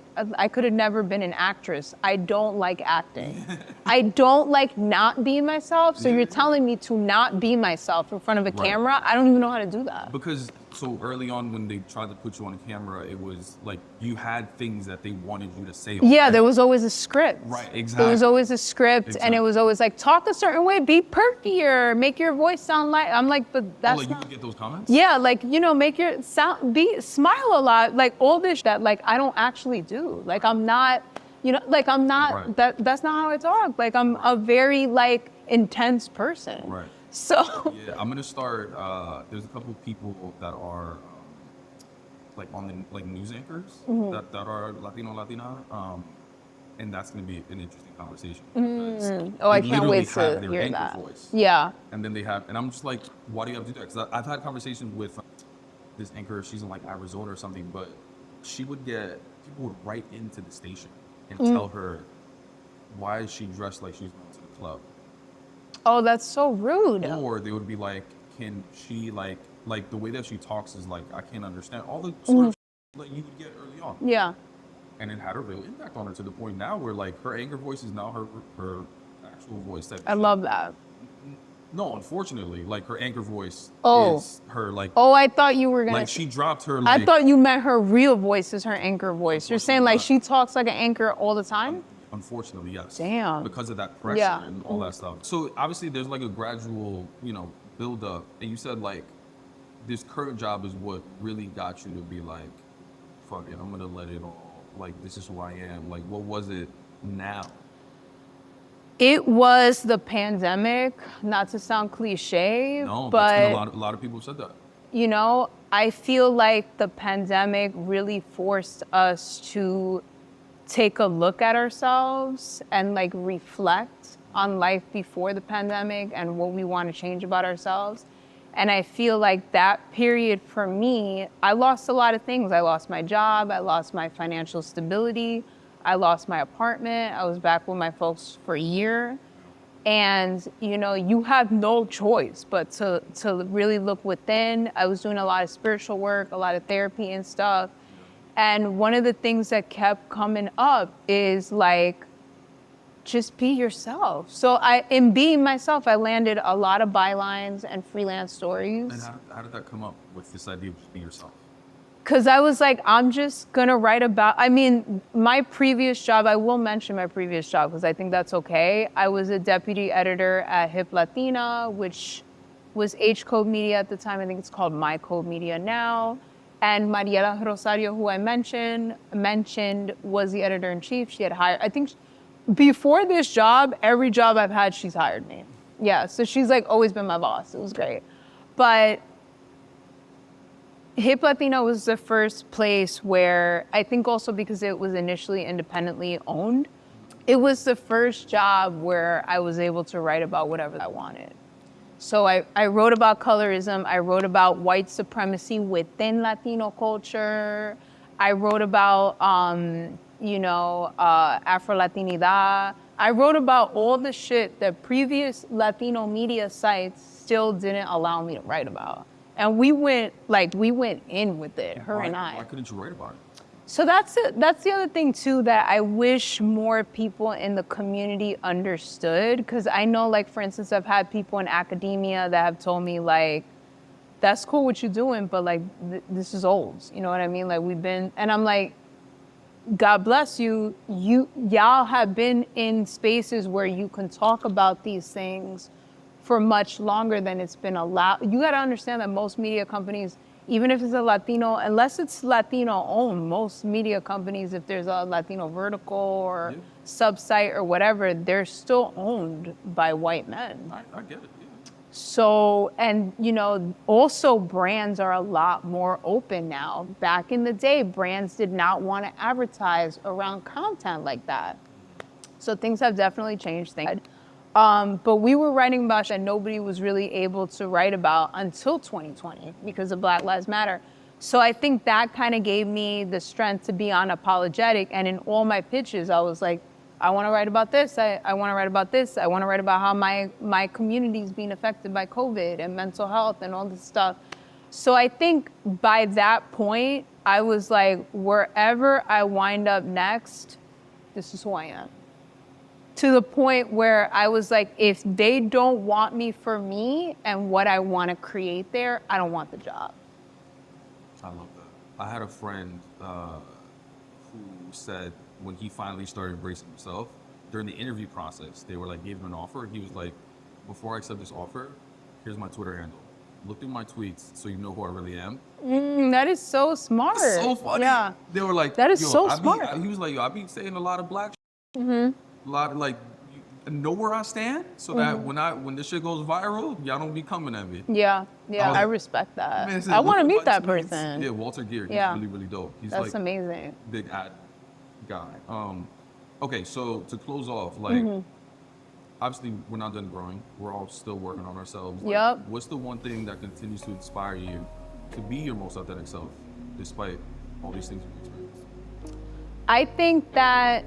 could have never been an actress. I don't like acting. I don't like not being myself. So you're telling me to not be myself in front of a camera? I don't even know how to do that. Because so early on when they tried to put you on camera, it was you had things that they wanted you to say. Yeah, there was always a script. Right, exactly. There was always a script and it was always talk a certain way, be perkier, make your voice sound I'm but that's you would get those comments? Yeah, make your sound, smile a lot, all this that I don't actually do. I'm not, I'm not, that's not how I talk. I'm a very intense person. Right. So. Yeah, I'm gonna start, there's a couple of people that are on the news anchors that are Latina, and that's gonna be an interesting conversation. Oh, I can't wait to hear that. Voice. Yeah. And then and I'm just why do you have to do that? Because I've had conversations with this anchor, she's in Arizona or something, but she would people would write into the station and tell her, why is she dressed like she's going to the club? Oh, that's so rude. Or they would be can she the way that she talks is I can't understand all the sort of you would get early on. Yeah. And it had a real impact on her to the point now where her anger voice is now her actual voice. I love that. No, unfortunately, her anchor voice is her Oh, I thought you were gonna. She dropped her. I thought you meant her real voice is her anchor voice. You're saying she talks like an anchor all the time? Unfortunately, yes. Damn. Because of that pressure and all that stuff. So obviously, there's a gradual, build up. And you said this current job is what really got you to be fuck it, I'm gonna let it all. This is who I am. What was it now? It was the pandemic, not to sound cliche, no, but a lot of people said that. I feel like the pandemic really forced us to take a look at ourselves and reflect on life before the pandemic and what we want to change about ourselves. And I feel like that period for me, I lost a lot of things. I lost my job, I lost my financial stability, I lost my apartment. I was back with my folks for a year. And, you have no choice but to really look within. I was doing a lot of spiritual work, a lot of therapy and stuff. And one of the things that kept coming up is like, just be yourself. So in being myself, I landed a lot of bylines and freelance stories. And how did that come up with this idea of just being yourself? Because I was like, I'm just gonna write about, I mean, my previous job, I will mention my previous job because I think that's okay. I was a deputy editor at HipLatina, which was H Code Media at the time. I think it's called My Code Media now. And Mariela Rosario, who I mentioned was the editor-in-chief. She had hired, I think, before this job, every job I've had, she's hired me. Yeah, so she's like always been my boss. It was great. But HipLatina was the first place where, I think also because it was initially independently owned, it was the first job where I was able to write about whatever I wanted. So I wrote about colorism, I wrote about white supremacy within Latino culture, I wrote about, Afro-Latinidad. I wrote about all the shit that previous Latino media sites still didn't allow me to write about. And we went in with it, her and I. Why couldn't you write about it? So that's the other thing too that I wish more people in the community understood. Because I know, like, for instance, I've had people in academia that have told me, like, that's cool what you're doing, but like, this is old. You know what I mean? Like, and I'm like, God bless you. Y'all have been in spaces where you can talk about these things for much longer than it's been allowed. You got to understand that most media companies, even if it's a Latino, unless it's Latino owned, most media companies, if there's a Latino vertical or sub-site or whatever, they're still owned by white men. I get it. Yeah. So, and also brands are a lot more open now. Back in the day, brands did not want to advertise around content like that. So things have definitely changed. But we were writing about shit that nobody was really able to write about until 2020 because of Black Lives Matter. So I think that kind of gave me the strength to be unapologetic. And in all my pitches, I was like, I want to write about this. I want to write about this. I want to write about how my community is being affected by COVID and mental health and all this stuff. So I think by that point, I was like, wherever I wind up next, this is who I am. To the point where I was like, if they don't want me for me and what I want to create there, I don't want the job. I love that. I had a friend who said when he finally started embracing himself, during the interview process, they were like, gave him an offer. He was like, before I accept this offer, here's my Twitter handle. Look through my tweets so you know who I really am. That is so smart. It's so funny. Yeah. They were like, that is so smart. He was like, I be saying a lot of black shit. A lot of, like, know where I stand so that when this shit goes viral, y'all don't be coming at me. Yeah, I respect that. Man, I want to meet that person. Yeah, Walter Gear. He's really, really dope. He's That's like amazing. Big ad guy. Okay, so to close off, like, obviously we're not done growing. We're all still working on ourselves. Like, what's the one thing that continues to inspire you to be your most authentic self, despite all these things you've experienced? I think that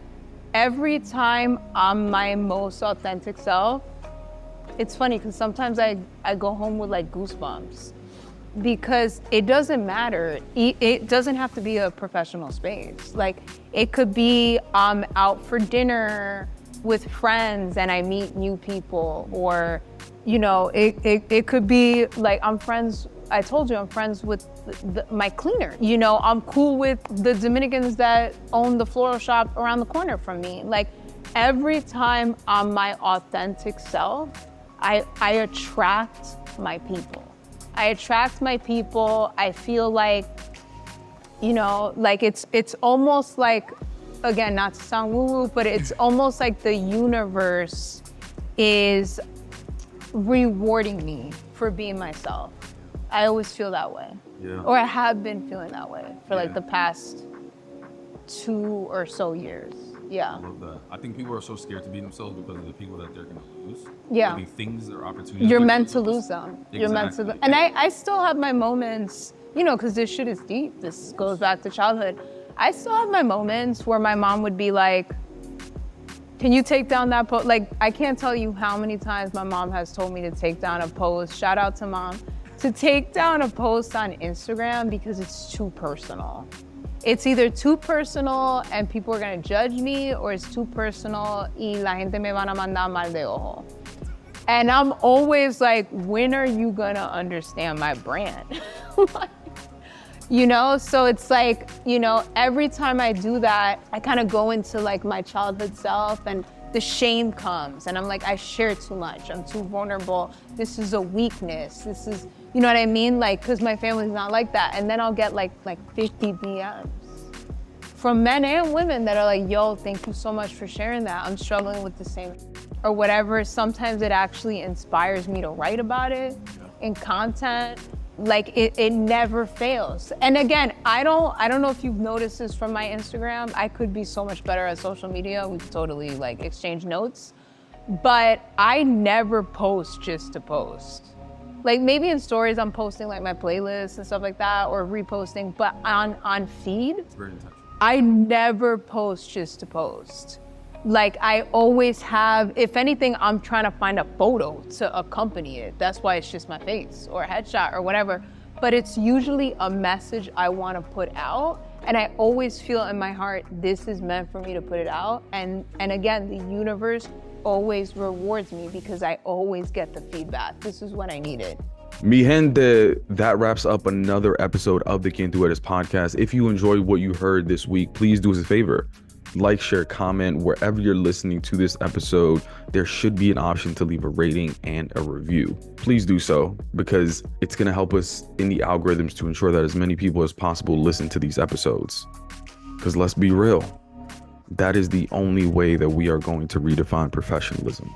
every time I'm my most authentic self, it's funny because sometimes I go home with like goosebumps because it doesn't matter. It doesn't have to be a professional space. Like, it could be I'm out for dinner with friends and I meet new people, or it could be like I told you I'm friends with my cleaner. I'm cool with the Dominicans that own the floral shop around the corner from me. Like, every time I'm my authentic self, I attract my people. I feel like, like it's almost like, again, not to sound woo-woo, but it's almost like the universe is rewarding me for being myself. I always feel that way. Yeah. Or I have been feeling that way for like the past 2 or so years. Yeah. I love that. I think people are so scared to be themselves because of the people that they're going to lose. Yeah. Maybe things or opportunities. You're meant to lose them. Exactly. You're meant to. And I still have my moments, because this shit is deep. This goes back to childhood. I still have my moments where my mom would be like, can you take down that post? Like, I can't tell you how many times my mom has told me to take down a post. Shout out to mom. To take down a post on Instagram because it's too personal. It's either too personal and people are gonna judge me, or it's too personal y la gente me van a mandar mal de ojo. And I'm always like, when are you gonna understand my brand? You know, so it's like, you know, every time I do that, I kind of go into like my childhood self, and the shame comes, and I'm like, I share too much, I'm too vulnerable, this is a weakness, this is, you know what I mean? Like, cause my family's not like that. And then I'll get like 50 DMs from men and women that are like, yo, thank you so much for sharing that. I'm struggling with the same, or whatever. Sometimes it actually inspires me to write about it in content. Like it never fails. And again, I don't know if you've noticed this from my Instagram. I could be so much better at social media. We could totally like exchange notes, but I never post just to post. Like maybe in stories I'm posting like my playlists and stuff like that, or reposting, but on feed, It's very intentional. I never post just to post. Like I always have, if anything, I'm trying to find a photo to accompany it. That's why it's just my face or a headshot or whatever. But it's usually a message I want to put out. And I always feel in my heart, this is meant for me to put it out. And again, the universe always rewards me because I always get the feedback. This is what I needed. Mi gente, that wraps up another episode of the Quién, Eres podcast. If you enjoyed what you heard this week, please do us a favor. Like, share, comment, wherever you're listening to this episode, there should be an option to leave a rating and a review. Please do so, because it's going to help us in the algorithms to ensure that as many people as possible listen to these episodes. Because let's be real, that is the only way that we are going to redefine professionalism.